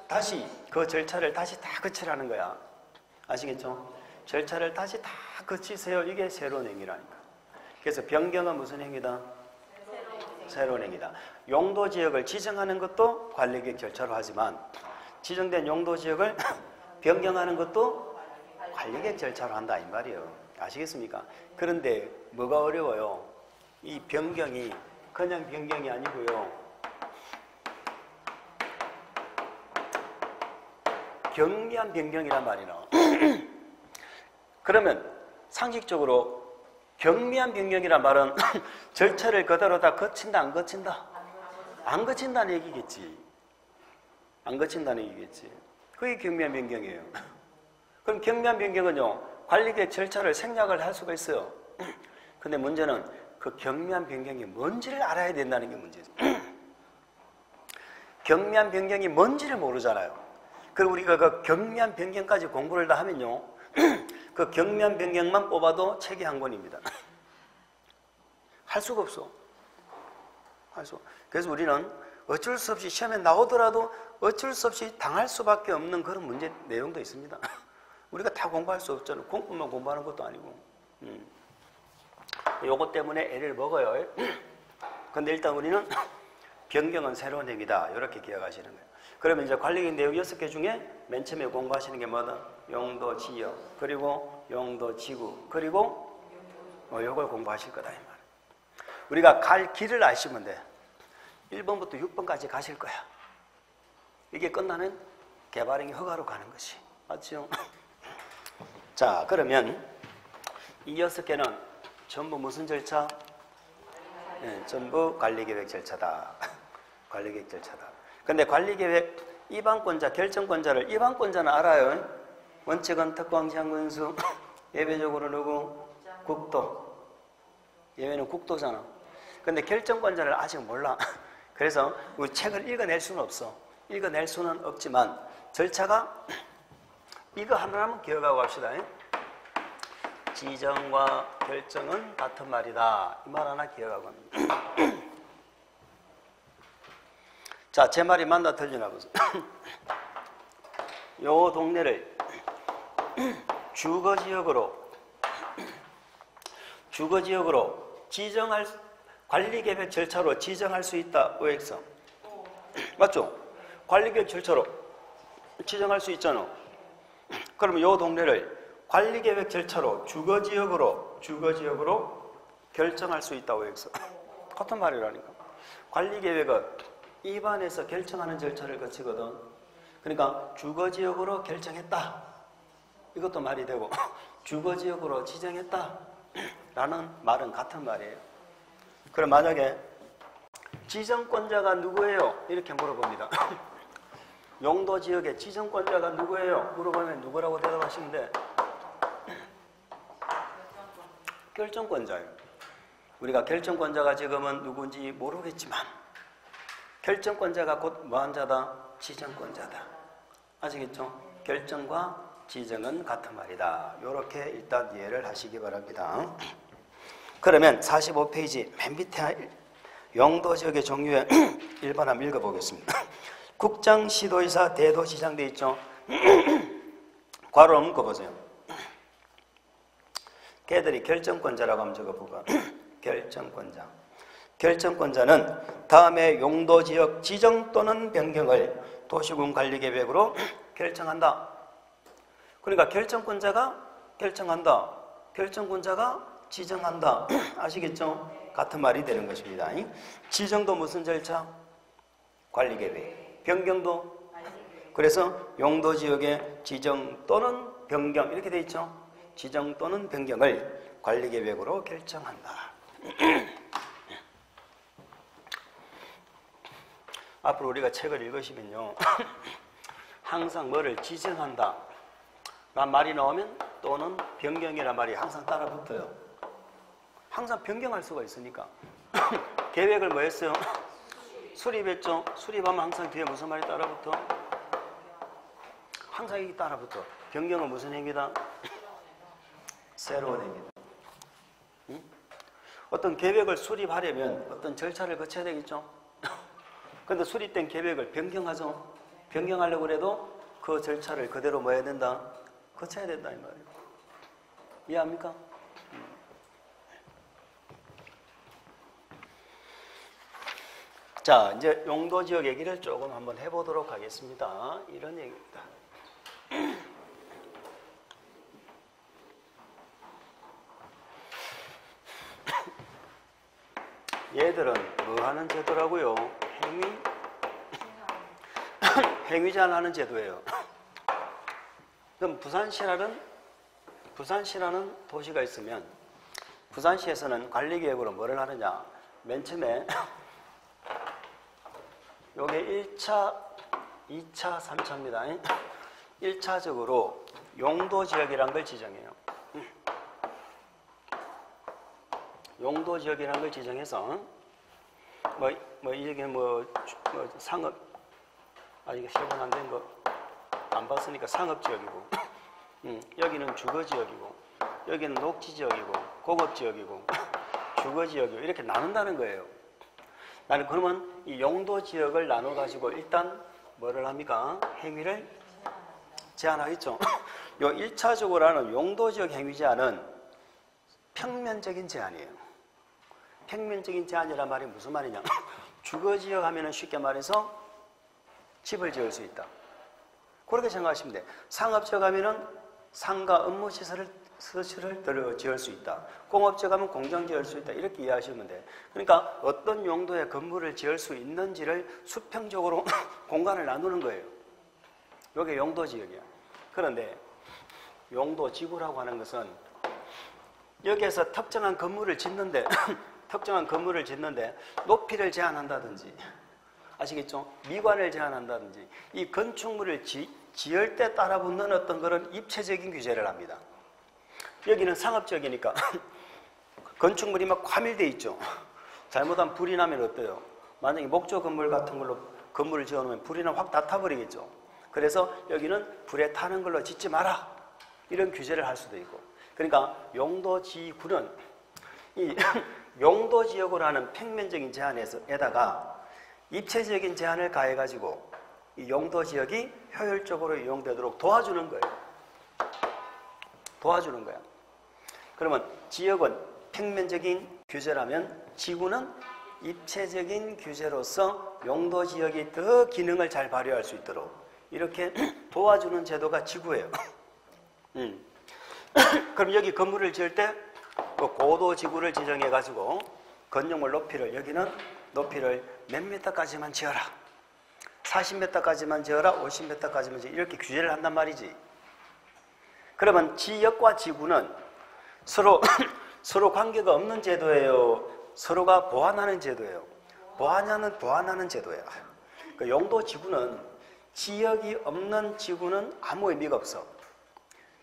다시 그 절차를 다시 다 거치라는 거야. 아시겠죠? 절차를 다시 다 거치세요. 이게 새로운 행위라니까. 그래서 변경은 무슨 행위다? 새로운 행위다. 용도지역을 지정하는 것도 관리계획 절차로 하지만 지정된 용도지역을 변경하는 것도 관리계획 절차로 한다 이 말이에요. 아시겠습니까? 그런데 뭐가 어려워요? 이 변경이 그냥 변경이 아니고요. 경미한 변경이란 말이나. 그러면 상식적으로 경미한 변경이란 말은 절차를 그대로 다 거친다 안 거친다? 안 거친다는 얘기겠지. 안 거친다는 얘기겠지. 그게 경미한 변경이에요. 그럼 경미한 변경은요, 관리계획 절차를 생략을 할 수가 있어요. 근데 문제는 그 경미한 변경이 뭔지를 알아야 된다는 게 문제죠. 경미한 변경이 뭔지를 모르잖아요. 그리고 우리가 그 경면 변경까지 공부를 다 하면요. 그 경면 변경만 뽑아도 책이 한 권입니다. 할 수가 없어. 그래서 우리는 어쩔 수 없이 시험에 나오더라도 어쩔 수 없이 당할 수밖에 없는 그런 문제 내용도 있습니다. 우리가 다 공부할 수 없잖아요. 공부만 공부하는 것도 아니고. 요것 때문에 애를 먹어요. 근데 일단 우리는 변경은 새로운 행위다. 이렇게 기억하시는 거예요. 그러면 이제 관리계획 내용 6개 중에 맨 처음에 공부하시는 게 뭐다? 용도 지역, 그리고 용도 지구, 그리고 요걸 공부하실 거다 이 말. 우리가 갈 길을 아시면 돼. 1번부터 6번까지 가실 거야. 이게 끝나면 개발행위 허가로 가는 것이. 맞죠? 자, 그러면 이 6개는 전부 무슨 절차? 네, 전부 관리계획 절차다. 관리계획 절차다. 근데 관리계획 입안권자, 결정권자를 입안권자는 알아요. 원칙은 특광시장군수, 예외적으로 누구? 국도. 예외는 국도잖아. 근데 결정권자를 아직 몰라. 그래서 우리 책을 읽어낼 수는 없어. 읽어낼 수는 없지만 절차가 이거 하나만 기억하고 갑시다. 지정과 결정은 같은 말이다. 이 말 하나 기억하고 합니다. 자, 제 말이 맞나 틀리나 보세요. 요 동네를 주거지역으로 지정할 관리계획 절차로 지정할 수 있다. OX. 맞죠? 관리계획 절차로 지정할 수 있잖아. 그러면 요 동네를 관리계획 절차로 주거지역으로 결정할 수 있다. OX. 같은 말이라니까. 관리계획은 입안에서 결정하는 절차를 거치거든. 그러니까 주거지역으로 결정했다. 이것도 말이 되고 주거지역으로 지정했다 라는 말은 같은 말이에요. 그럼 만약에 지정권자가 누구예요? 이렇게 물어봅니다. 용도지역의 지정권자가 누구예요? 물어보면 누구라고 대답하시면 돼? 결정권자예요. 우리가 결정권자가 지금은 누군지 모르겠지만 결정권자가 곧 뭐한 자다? 지정권자다. 아시겠죠? 결정과 지정은 같은 말이다. 이렇게 일단 이해를 하시기 바랍니다. 그러면 45페이지 맨 밑에 용도지역의 종류의 1번 한번 읽어보겠습니다. 국장, 시도의사, 대도시장 돼 있죠? 괄호 묶어보세요. 걔들이 결정권자라고 하면 적어보고 결정권자. 결정권자는 다음에 용도지역 지정 또는 변경을 도시군 관리계획으로 결정한다. 그러니까 결정권자가 결정한다. 결정권자가 지정한다. 아시겠죠? 같은 말이 되는 것입니다. 지정도 무슨 절차? 관리계획. 변경도? 그래서 용도지역의 지정 또는 변경 이렇게 돼 있죠? 지정 또는 변경을 관리계획으로 결정한다. 앞으로 우리가 책을 읽으시면요. 항상 뭐를 지정한다 라는 말이 나오면 또는 변경이라는 말이 항상 따라 붙어요. 항상 변경할 수가 있으니까. 계획을 뭐 했어요? 수립했죠? 수립하면 항상 뒤에 무슨 말이 따라 붙어? 항상 이게 따라 붙어. 변경은 무슨 행위다? 새로운 행위다. 응? 어떤 계획을 수립하려면 어떤 절차를 거쳐야 되겠죠? 근데 수립된 계획을 변경하죠? 변경하려고 해도 그 절차를 그대로 뭐 해야 된다? 거쳐야 된다 이 말이에요. 이해합니까? 자, 이제 용도지역 얘기를 조금 한번 해보도록 하겠습니다. 이런 얘기입니다. 얘들은 뭐 하는 제도라고요? 행위제한하는 제도예요. 그럼 부산시라는 도시가 있으면 부산시에서는 관리계획으로 뭐를 하느냐? 맨 처음에 요게 1차, 2차, 3차입니다. 1차적으로 용도지역이라는 걸 지정해요. 용도지역이라는 걸 지정해서 이게 상업 아직 시작은 안 된 거 안 봤으니까 상업지역이고 여기는 주거지역이고 여기는 녹지지역이고 공업지역이고 주거지역이고 이렇게 나눈다는 거예요. 나는 그러면 이 용도지역을 나눠가지고 일단 뭐를 합니까? 행위를 제한하겠죠. 요 1차적으로 하는 용도지역 행위 제한은 평면적인 제한이에요. 평면적인 제한이란 말이 무슨 말이냐? 주거지역 하면은 쉽게 말해서 집을 지을 수 있다. 그렇게 생각하시면 돼. 상업지역 하면은 상가 업무시설을 지을 수 있다. 공업지역 하면 공장 지을 수 있다. 이렇게 이해하시면 돼. 그러니까 어떤 용도의 건물을 지을 수 있는지를 수평적으로 공간을 나누는 거예요. 이게 용도지역이야. 그런데 용도지구라고 하는 것은 여기에서 특정한 건물을 짓는데 높이를 제한한다든지 아시겠죠? 미관을 제한한다든지 이 건축물을 지을 때 따라붙는 어떤 그런 입체적인 규제를 합니다. 여기는 상업지역이니까 건축물이 막 과밀돼 있죠. 잘못하면 불이 나면 어때요? 만약에 목조 건물 같은 걸로 건물을 지어놓으면 불이 나면 확 다 타버리겠죠. 그래서 여기는 불에 타는 걸로 짓지 마라. 이런 규제를 할 수도 있고. 그러니까 용도지구는 이 용도지역으로 하는 평면적인 제한에다가 입체적인 제한을 가해가지고 이 용도지역이 효율적으로 이용되도록 도와주는 거예요. 도와주는 거야. 그러면 지역은 평면적인 규제라면 지구는 입체적인 규제로서 용도지역이 더 기능을 잘 발휘할 수 있도록 이렇게 도와주는 제도가 지구예요. 그럼 여기 건물을 지을 때 고도지구를 지정해가지고 건축물 높이를 여기는 높이를 몇 미터까지만 지어라. 40m까지만 지어라. 50m까지만 지어라. 이렇게 규제를 한단 말이지. 그러면 지역과 지구는 서로 관계가 없는 제도예요. 서로가 보완하는 제도예요. 보완하는 제도예요. 그 용도지구는 지역이 없는 지구는 아무 의미가 없어.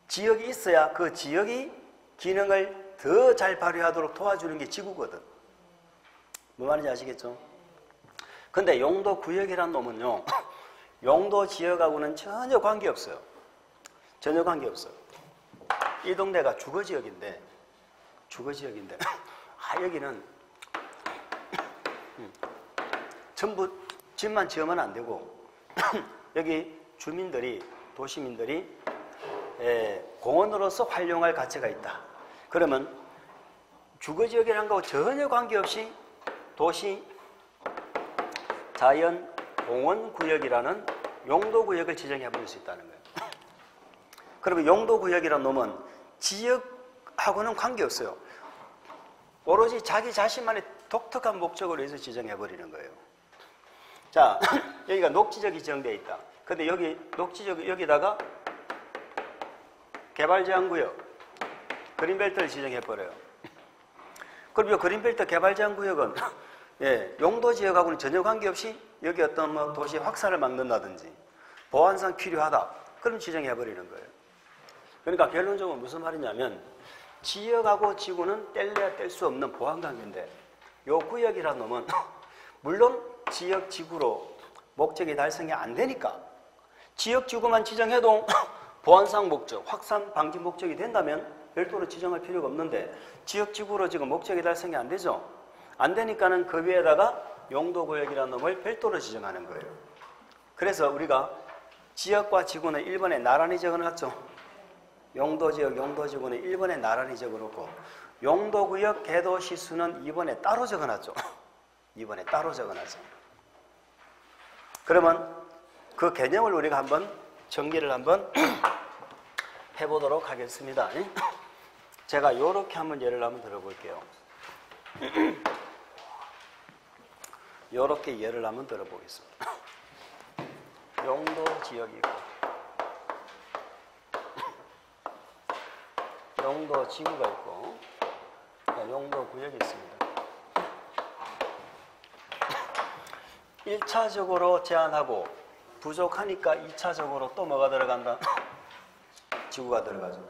지역이 있어야 그 지역이 기능을 더 잘 발휘하도록 도와주는 게 지구거든. 뭐 말인지 아시겠죠? 근데 용도구역이란 놈은요, 용도지역하고는 전혀 관계없어요. 전혀 관계없어요. 이 동네가 주거지역인데 여기는 전부 집만 지으면 안 되고 여기 주민들이 도시민들이 공원으로서 활용할 가치가 있다. 그러면 주거지역이라는 거하고 전혀 관계없이 도시 자연 공원구역이라는 용도구역을 지정해 버릴 수 있다는 거예요. 그러면 용도구역이라는 놈은 지역하고는 관계없어요. 오로지 자기 자신만의 독특한 목적으로 해서 지정해 버리는 거예요. 자, 여기가 녹지역이 지정되어 있다. 근데 여기 녹지역 여기다가 개발제한구역 그린벨트를 지정해 버려요. 그럼 이 그린벨트 개발제한구역은 용도지역하고는 전혀 관계없이 여기 어떤 뭐 도시 확산을 막는다든지 보안상 필요하다. 그럼 지정해 버리는 거예요. 그러니까 결론적으로 무슨 말이냐면 지역하고 지구는 뗄래야 뗄 수 없는 보안관계인데 요 구역이라는 놈은 물론 지역 지구로 목적이 달성이 안 되니까 지역 지구만 지정해도 보안상 목적, 확산 방지 목적이 된다면 별도로 지정할 필요가 없는데 지역 지구로 지금 목적이 달성이 안 되죠. 안 되니까는 그 위에다가 용도구역이라는 놈을 별도로 지정하는 거예요. 그래서 우리가 지역과 지구는 1번에 나란히 적어놨죠. 용도지역, 용도지구는 1번에 나란히 적어놓고 용도구역 개도시수는 2번에 따로 적어놨죠. 2번에 따로 적어놨죠. 그러면 그 개념을 우리가 한번 정리를 한번 해보도록 하겠습니다. 제가 이렇게 한번 예를 한번 들어볼게요. 이렇게 예를 한번 들어보겠습니다. 용도지역이고 용도지구가 있고 용도구역이 있습니다. 1차적으로 제한하고 부족하니까 2차적으로 또 뭐가 들어간다? 지구가 들어가죠.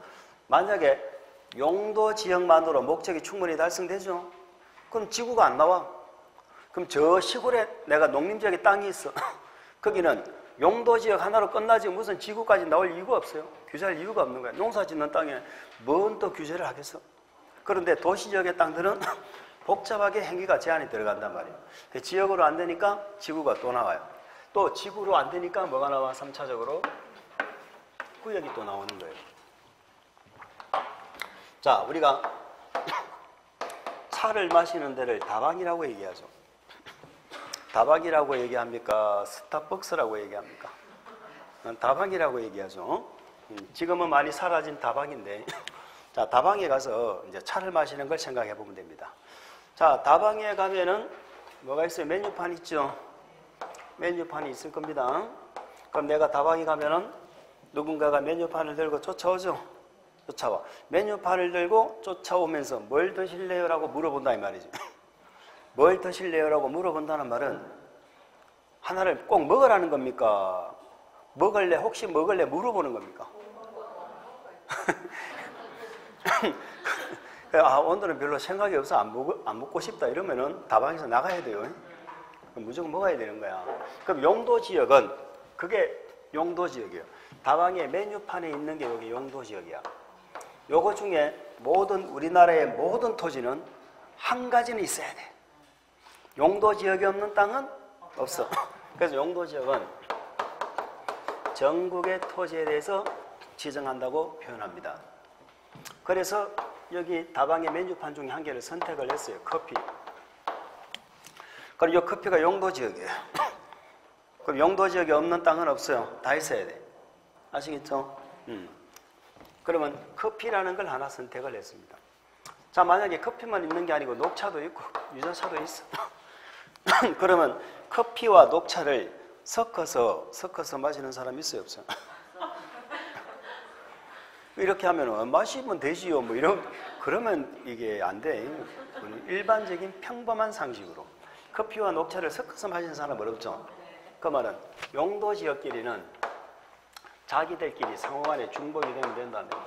만약에 용도지역만으로 목적이 충분히 달성되죠? 그럼 지구가 안 나와. 그럼 저 시골에 내가 농림지역에 땅이 있어. 거기는 용도지역 하나로 끝나지 무슨 지구까지 나올 이유가 없어요. 규제할 이유가 없는 거야. 농사 짓는 땅에 뭔 또 규제를 하겠어. 그런데 도시지역의 땅들은 복잡하게 행위가 제한이 들어간단 말이에요. 지역으로 안 되니까 지구가 또 나와요. 또 지구로 안 되니까 뭐가 나와? 3차적으로 구역이 또 나오는 거예요. 자, 우리가 차를 마시는 데를 다방이라고 얘기하죠. 다방이라고 얘기합니까? 스타벅스라고 얘기합니까? 다방이라고 얘기하죠. 지금은 많이 사라진 다방인데, 자, 다방에 가서 이제 차를 마시는 걸 생각해 보면 됩니다. 자, 다방에 가면은 뭐가 있어요? 메뉴판 있죠? 메뉴판이 있을 겁니다. 그럼 내가 다방에 가면은 누군가가 메뉴판을 들고 쫓아오죠? 쫓아와. 메뉴판을 들고 쫓아오면서 뭘 드실래요? 라고 물어본다 이 말이죠. 뭘 드실래요? 라고 물어본다는 말은 하나를 꼭 먹으라는 겁니까? 먹을래? 혹시 먹을래? 물어보는 겁니까? 아, 오늘은 별로 생각이 없어 안 먹고 싶다 이러면은 다방에서 나가야 돼요. 무조건 먹어야 되는 거야. 그럼 용도지역은 그게 용도지역이에요. 다방의 메뉴판에 있는 게 여기 용도지역이야. 요거 중에 우리나라의 모든 토지는 한 가지는 있어야 돼. 용도지역이 없는 땅은 없어. 그래서 용도지역은 전국의 토지에 대해서 지정한다고 표현합니다. 그래서 여기 다방의 메뉴판 중에 한 개를 선택을 했어요. 커피. 그럼 이 커피가 용도지역이에요. 그럼 용도지역이 없는 땅은 없어요. 다 있어야 돼. 아시겠죠? 그러면 커피라는 걸 하나 선택을 했습니다. 자, 만약에 커피만 있는 게 아니고 녹차도 있고 유자차도 있어. 그러면 커피와 녹차를 섞어서 마시는 사람 있어요, 없어요? 이렇게 하면 마시면 되지요. 뭐 그러면 이게 안 돼. 일반적인 평범한 상식으로 커피와 녹차를 섞어서 마시는 사람은 없죠. 그 말은 용도지역끼리는 자기들끼리 상호간에 중복이 되면 된다는 거예요.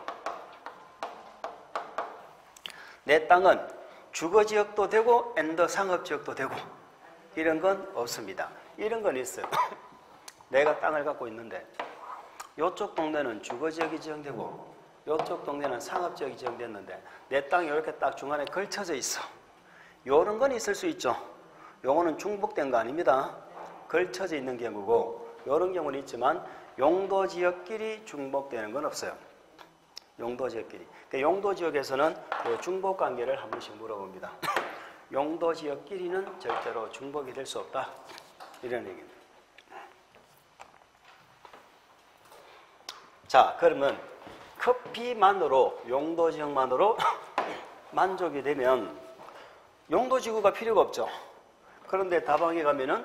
내 땅은 주거지역도 되고 앤더 상업지역도 되고 이런 건 없습니다. 이런 건 있어요. 내가 땅을 갖고 있는데 이쪽 동네는 주거지역이 지정되고 이쪽 동네는 상업지역이 지정됐는데 내 땅이 이렇게 딱 중간에 걸쳐져 있어. 이런 건 있을 수 있죠. 요거는 중복된 거 아닙니다. 걸쳐져 있는 경우고 이런 경우는 있지만 용도지역끼리 중복되는 건 없어요. 용도지역끼리. 용도지역에서는 중복관계를 한 번씩 물어봅니다. 용도지역끼리는 절대로 중복이 될 수 없다. 이런 얘기입니다. 자, 그러면 커피만으로 용도지역만으로 만족이 되면 용도지구가 필요가 없죠. 그런데 다방에 가면은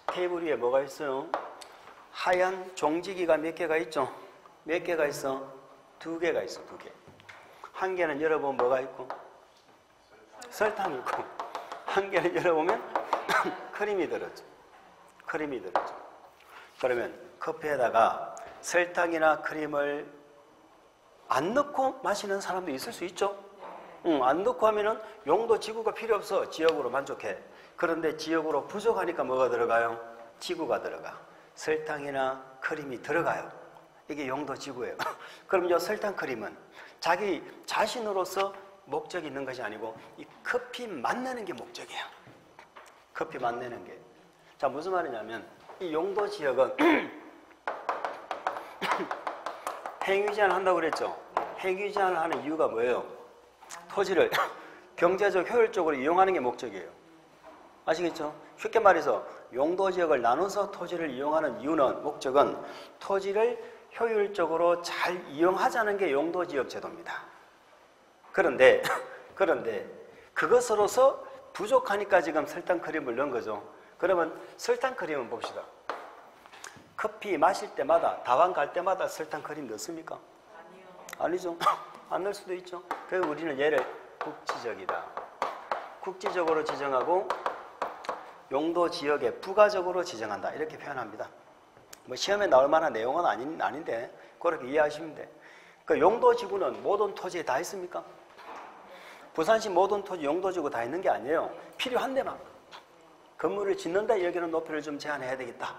테이블 위에 뭐가 있어요? 하얀 종지기가 몇 개가 있죠? 몇 개가 있어? 2개가 있어, 2개. 한 개는 열어보면 뭐가 있고? 설탕이 있고. 한 개는 열어보면 크림이 들었죠. 크림이 들었죠. 그러면 커피에다가 설탕이나 크림을 안 넣고 마시는 사람도 있을 수 있죠? 안 넣고 하면은 용도 지구가 필요 없어. 지역으로 만족해. 그런데 지역으로 부족하니까 뭐가 들어가요? 지구가 들어가. 설탕이나 크림이 들어가요. 이게 용도 지구예요. 그럼 이 설탕 크림은 자기 자신으로서 목적이 있는 것이 아니고 이 커피 맛내는 게 목적이에요. 커피 맛내는 게. 자, 무슨 말이냐면 이 용도 지역은 행위 제한을 한다고 그랬죠. 행위 제한을 하는 이유가 뭐예요? 토지를 경제적 효율적으로 이용하는 게 목적이에요. 아시겠죠? 쉽게 말해서 용도지역을 나눠서 토지를 이용하는 이유는 목적은 토지를 효율적으로 잘 이용하자는 게 용도지역 제도입니다. 그런데 그것으로서 부족하니까 지금 설탕 크림을 넣은 거죠. 그러면 설탕 크림은 봅시다. 커피 마실 때마다 다방 갈 때마다 설탕 크림 넣습니까? 아니요. 아니죠. 안 넣을 수도 있죠. 그래서 우리는 얘를 국지적이다. 국지적으로 지정하고 용도 지역에 부가적으로 지정한다. 이렇게 표현합니다. 뭐 시험에 나올 만한 내용은 아닌데 그렇게 이해하시면 돼. 그 용도 지구는 모든 토지에 다 있습니까? 부산시 모든 토지 용도 지구 다 있는 게 아니에요. 필요한 데만. 건물을 짓는다 여기는 높이를 좀 제한해야 되겠다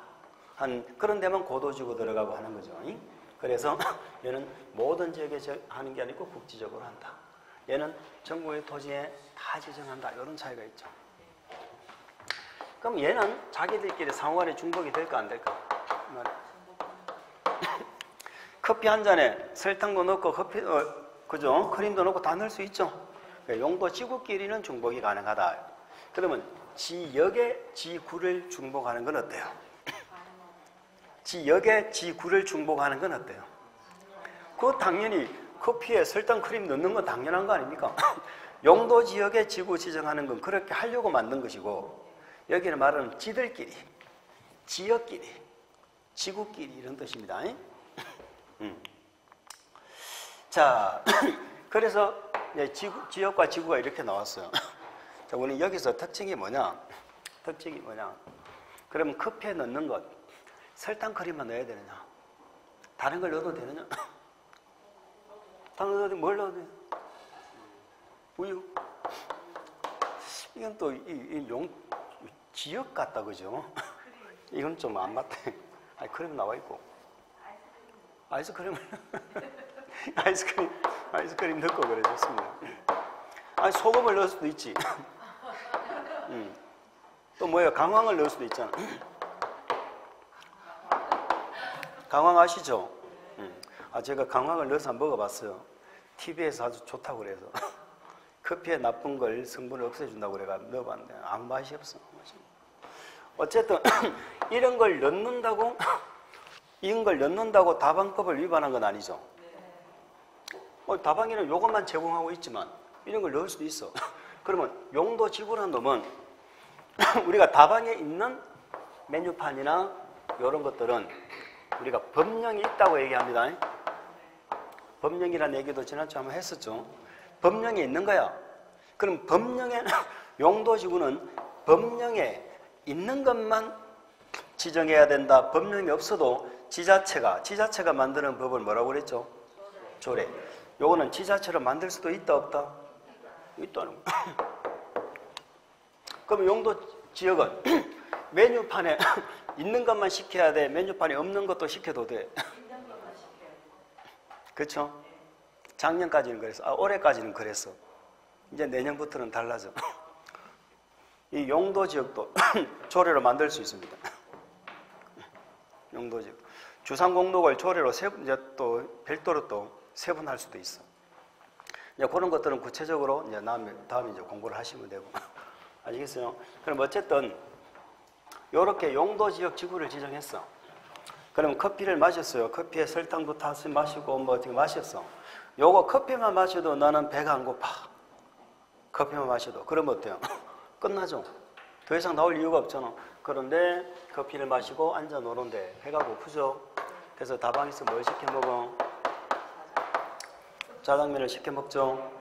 한 그런 데만 고도지구 들어가고 하는 거죠. 그래서 얘는 모든 지역에 하는 게 아니고 국지적으로 한다. 얘는 전국의 토지에 다 지정한다. 이런 차이가 있죠. 그럼 얘는 자기들끼리 상호간에 중복이 될까 안 될까? 커피 한 잔에 설탕도 넣고 그죠? 크림도 넣고 다 넣을 수 있죠. 용도 지구끼리는 중복이 가능하다. 그러면 지역의 지구를 중복하는 건 어때요? 지역의 지구를 중복하는 건 어때요? 그 당연히 커피에 설탕 크림 넣는 건 당연한 거 아닙니까? 용도 지역의 지구 지정하는 건 그렇게 하려고 만든 것이고 여기는 말하는 지들끼리, 지역끼리, 지구끼리 이런 뜻입니다. 자, 그래서 지역과 지구가 이렇게 나왔어요. 자, 우리 여기서 특징이 뭐냐? 그러면 커피에 넣는 것, 설탕 크림만 넣어야 되느냐? 다른 걸 넣어도 되느냐? 다른 걸 넣어도 뭘 넣어도 돼? 우유? 이건 또 지역 같다, 그죠? 이건 좀 안 맞다. 아니, 크림 나와 있고. 아이스크림 넣고 그래, 좋습니다. 아니, 소금을 넣을 수도 있지. 또 뭐예요? 강황을 넣을 수도 있잖아. 강황 아시죠? 제가 강황을 넣어서 한번 먹어봤어요. TV에서 아주 좋다고 그래서. 커피에 나쁜 걸 성분을 없애준다고 그래가 넣어봤는데 아무 맛이 없어. 어쨌든 이런 걸 넣는다고 다방법을 위반한 건 아니죠. 다방에는 요것만 제공하고 있지만 이런 걸 넣을 수도 있어. 그러면 용도 지구라는 놈은 우리가 다방에 있는 메뉴판이나 이런 것들은 우리가 법령이 있다고 얘기합니다. 법령이라는 얘기도 지난주에 한번 했었죠. 법령에 있는 거야. 그럼 법령에 용도지구는 법령에 있는 것만 지정해야 된다. 법령이 없어도 지자체가 만드는 법을 뭐라고 그랬죠? 조례. 요거는 지자체로 만들 수도 있다 없다? 있다는 거. 그럼 용도지역은 메뉴판에 있는 것만 시켜야 돼? 메뉴판에 없는 것도 시켜도 돼? 그렇죠? 작년까지는 그랬어. 올해까지는 그랬어. 이제 내년부터는 달라져. 이 용도지역도 조례로 만들 수 있습니다. 용도지역. 주상공독을 조례로 이제 또 별도로 또 세분할 수도 있어. 이제 그런 것들은 구체적으로 이제 다음에 이제 공부를 하시면 되고. 아시겠어요? 그럼 어쨌든 요렇게 용도지역 지구를 지정했어. 그럼 커피를 마셨어요. 커피에 설탕도 타서 마시고 뭐 어떻게 마셨어. 요거 커피만 마셔도 나는 배가 안 고파. 커피만 마셔도. 그러면 어때요? 끝나죠. 더 이상 나올 이유가 없잖아. 그런데 커피를 마시고 앉아 노는데 배가 고프죠. 그래서 다방에서 뭘 시켜 먹어? 짜장면을 시켜 먹죠.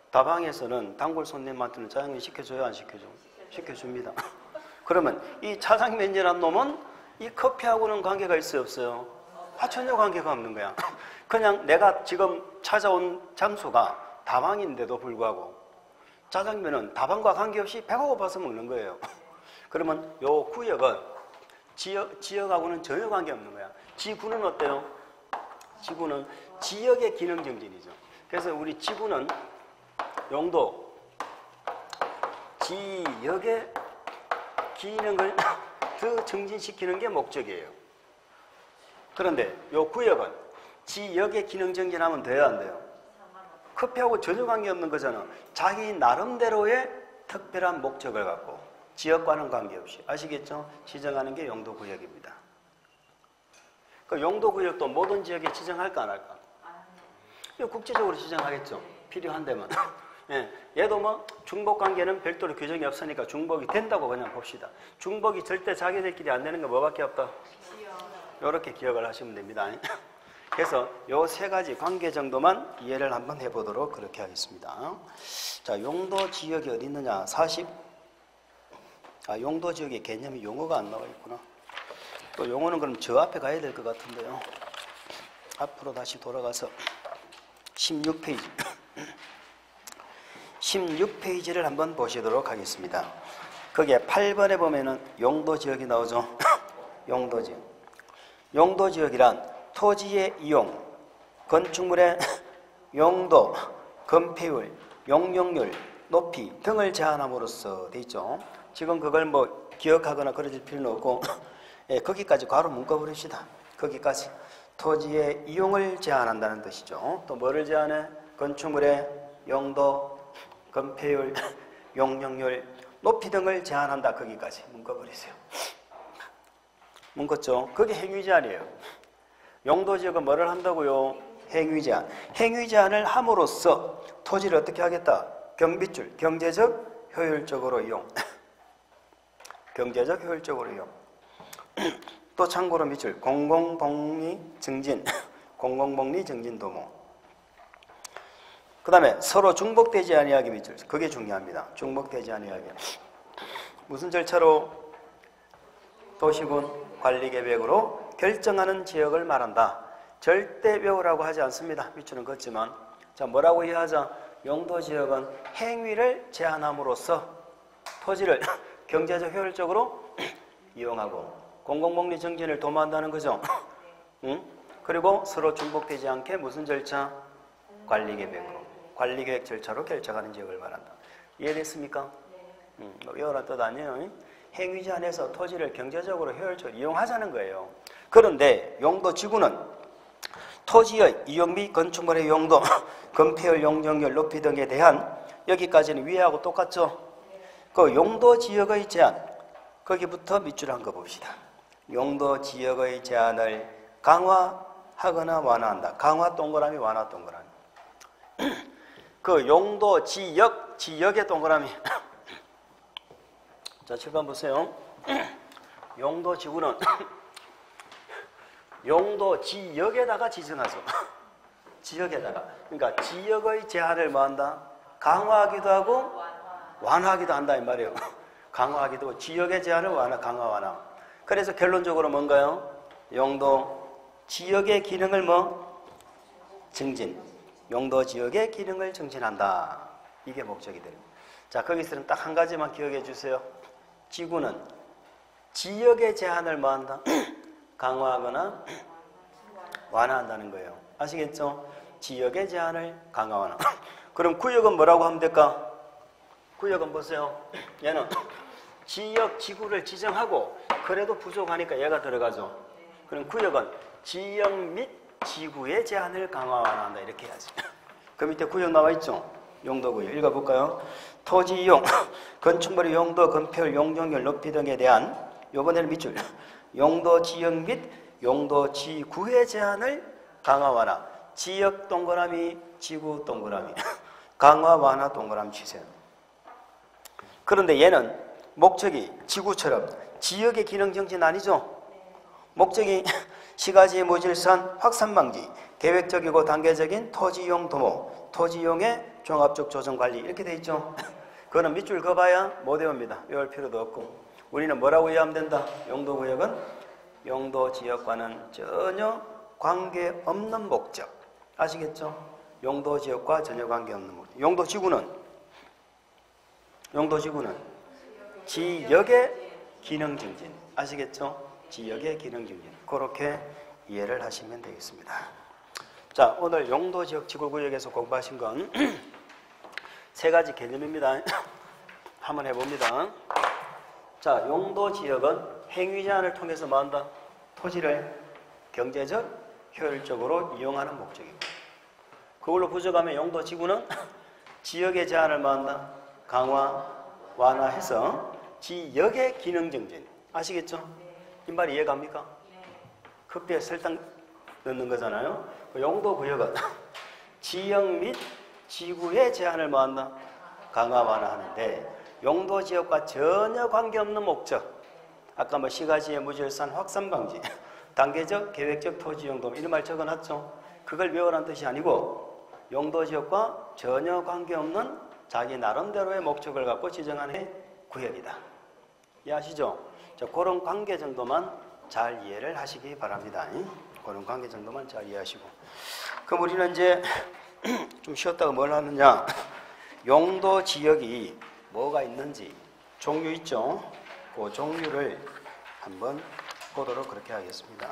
다방에서는 단골 손님한테는 짜장면 시켜줘요, 안 시켜줘? 시켜줍니다. 그러면 이 짜장면이란 놈은 이 커피하고는 관계가 있어요, 없어요? 전혀 관계가 없는 거야. 그냥 내가 지금 찾아온 장소가 다방인데도 불구하고 짜장면은 다방과 관계없이 배가 고파서 먹는 거예요. 그러면 요 구역은 지역하고는 전혀 관계없는 거야. 지구는 어때요? 지구는 지역의 기능 정진이죠. 그래서 우리 지구는 용도, 지역의 기능을 더 정진시키는 게 목적이에요. 그런데 요 구역은 지역의 기능 정진하면 돼요, 안 돼요? 커피하고 전혀 관계없는 거잖아. 자기 나름대로의 특별한 목적을 갖고 지역과는 관계없이. 아시겠죠? 지정하는 게 용도구역입니다. 그 용도구역도 모든 지역에 지정할까 안 할까? 국제적으로 지정하겠죠. 필요한 데만. 예, 얘도 뭐 중복관계는 별도로 규정이 없으니까 중복이 된다고 그냥 봅시다. 중복이 절대 자기들끼리 안 되는 거 뭐밖에 없다? 이렇게 기억을 하시면 됩니다. 그래서 요 세 가지 관계 정도만 이해를 한번 해보도록 그렇게 하겠습니다. 자, 용도 지역이 어디 있느냐? 용도 지역의 개념이 용어가 안 나와 있구나. 또 용어는 그럼 저 앞에 가야 될 것 같은데요. 앞으로 다시 돌아가서 16페이지. 16페이지를 한번 보시도록 하겠습니다. 거기에 8번에 보면은 용도지역이 나오죠. 용도지역. 용도지역이란 토지의 이용, 건축물의 용도, 건폐율, 용적률, 높이 등을 제한함으로써 돼 있죠. 지금 그걸 뭐 기억하거나 그러질 필요는 없고 예, 거기까지 괄호 문과 부릅시다. 거기까지. 토지의 이용을 제한한다는 뜻이죠. 또 뭐를 제한해? 건축물의 용도, 건폐율, 용적률, 높이 등을 제한한다. 거기까지 문과 버리세요. 문과죠. 그게 행위 제한이에요. 용도지역은 뭐를 한다고요? 행위 제한. 행위 제한을 함으로써 토지를 어떻게 하겠다? 밑줄, 경제적 효율적으로 이용. 경제적 효율적으로 이용. 또 참고로 밑줄, 공공복리 증진. 공공복리 증진 도모. 그 다음에 서로 중복되지 아니하게 밑줄. 그게 중요합니다. 중복되지 아니하게. 무슨 절차로? 도시군 관리계획으로 결정하는 지역을 말한다. 절대 외우라고 하지 않습니다. 밑줄은 걷지만. 자, 뭐라고 이해하자? 용도지역은 행위를 제한함으로써 토지를 경제적 효율적으로 이용하고 공공복리 증진을 도모한다는 거죠. 응? 그리고 서로 중복되지 않게 무슨 절차? 관리계획으로. 관리계획 절차로 결정하는 지역을 말한다. 이해됐습니까? 외우라는 뜻 아니에요. 행위 제한에서 토지를 경제적으로 효율적으로 이용하자는 거예요. 그런데 용도지구는 토지의 이용 및 건축물의 용도, 건폐율, 용적률, 높이 등에 대한 여기까지는 위에하고 똑같죠? 그 용도지역의 제한, 거기부터 밑줄 한 거 봅시다. 용도지역의 제한을 강화하거나 완화한다. 강화 동그라미, 완화 동그라미. 그 용도지역, 지역의 동그라미. 자, 7번 보세요. 용도지구는 용도지역에다가 지정하죠. 지역에다가. 그러니까 지역의 제한을 뭐한다? 강화하기도 하고 완화하기도 한다 이 말이에요. 강화하기도 하고 지역의 제한을 강화, 완화. 그래서 결론적으로 뭔가요? 용도지역의 기능을 증진. 용도지역의 기능을 증진한다. 이게 목적이 돼요. 자, 거기서는 딱 한 가지만 기억해 주세요. 지구는 지역의 제한을 뭐한다? 강화하거나 완화한다는 거예요. 아시겠죠? 지역의 제한을 강화, 완화. 그럼 구역은 뭐라고 하면 될까? 구역은 보세요. 얘는 지역, 지구를 지정하고 그래도 부족하니까 얘가 들어가죠. 그럼 구역은 지역 및 지구의 제한을 강화, 완화한다. 이렇게 해야지. 그 밑에 구역 나와 있죠? 용도구역. 읽어볼까요? 토지 이용, 건축물의 용도, 건폐율, 용적률, 높이 등에 대한 요번에는 밑줄. 용도 지역 및 용도 지구의 제한을 강화, 완화. 지역 동그라미, 지구 동그라미. 강화, 완화 동그라미 치세요. 그런데 얘는 목적이 지구처럼 지역의 기능 정진 아니죠? 목적이 시가지의 무질서한 확산 방지, 계획적이고 단계적인 토지이용 도모, 토지이용의 종합적 조정 관리 이렇게 돼 있죠. 그거는 밑줄 그어봐야 못 외웁니다. 외울 필요도 없고. 우리는 뭐라고 이해하면 된다? 용도구역은 용도지역과는 전혀 관계없는 목적. 아시겠죠? 용도지역과 전혀 관계없는 목적. 용도지구는 지역의 기능 증진. 아시겠죠? 지역의 기능 증진. 그렇게 이해를 하시면 되겠습니다. 자, 오늘 용도지역 지구구역에서 공부하신 건 세 가지 개념입니다. 한번 해봅니다. 자, 용도지역은 행위 제한을 통해서 뭐한다? 토지를 경제적, 효율적으로 이용하는 목적입니다. 그걸로 부족하면 용도지구는 지역의 제한을 뭐한다? 강화, 완화해서 지역의 기능 증진. 아시겠죠? 이 말 이해갑니까? 커피에 설탕 넣는 거잖아요. 용도구역은 지역 및 지구의 제한을 뭐한다? 강화, 완화하는데 용도지역과 전혀 관계없는 목적. 아까 뭐 시가지의 무질서한 확산 방지, 단계적, 계획적 토지이용 도모 이런 말 적어놨죠. 그걸 외우라는 뜻이 아니고 용도지역과 전혀 관계없는 자기 나름대로의 목적을 갖고 지정하는 구역이다. 이해하시죠? 자, 그런 관계 정도만 잘 이해를 하시기 바랍니다. 그런 관계 정도만 잘 이해하시고. 그럼 우리는 이제 좀 쉬었다가 뭘 하느냐? 용도 지역이 뭐가 있는지, 종류 있죠? 그 종류를 한번 보도록 그렇게 하겠습니다.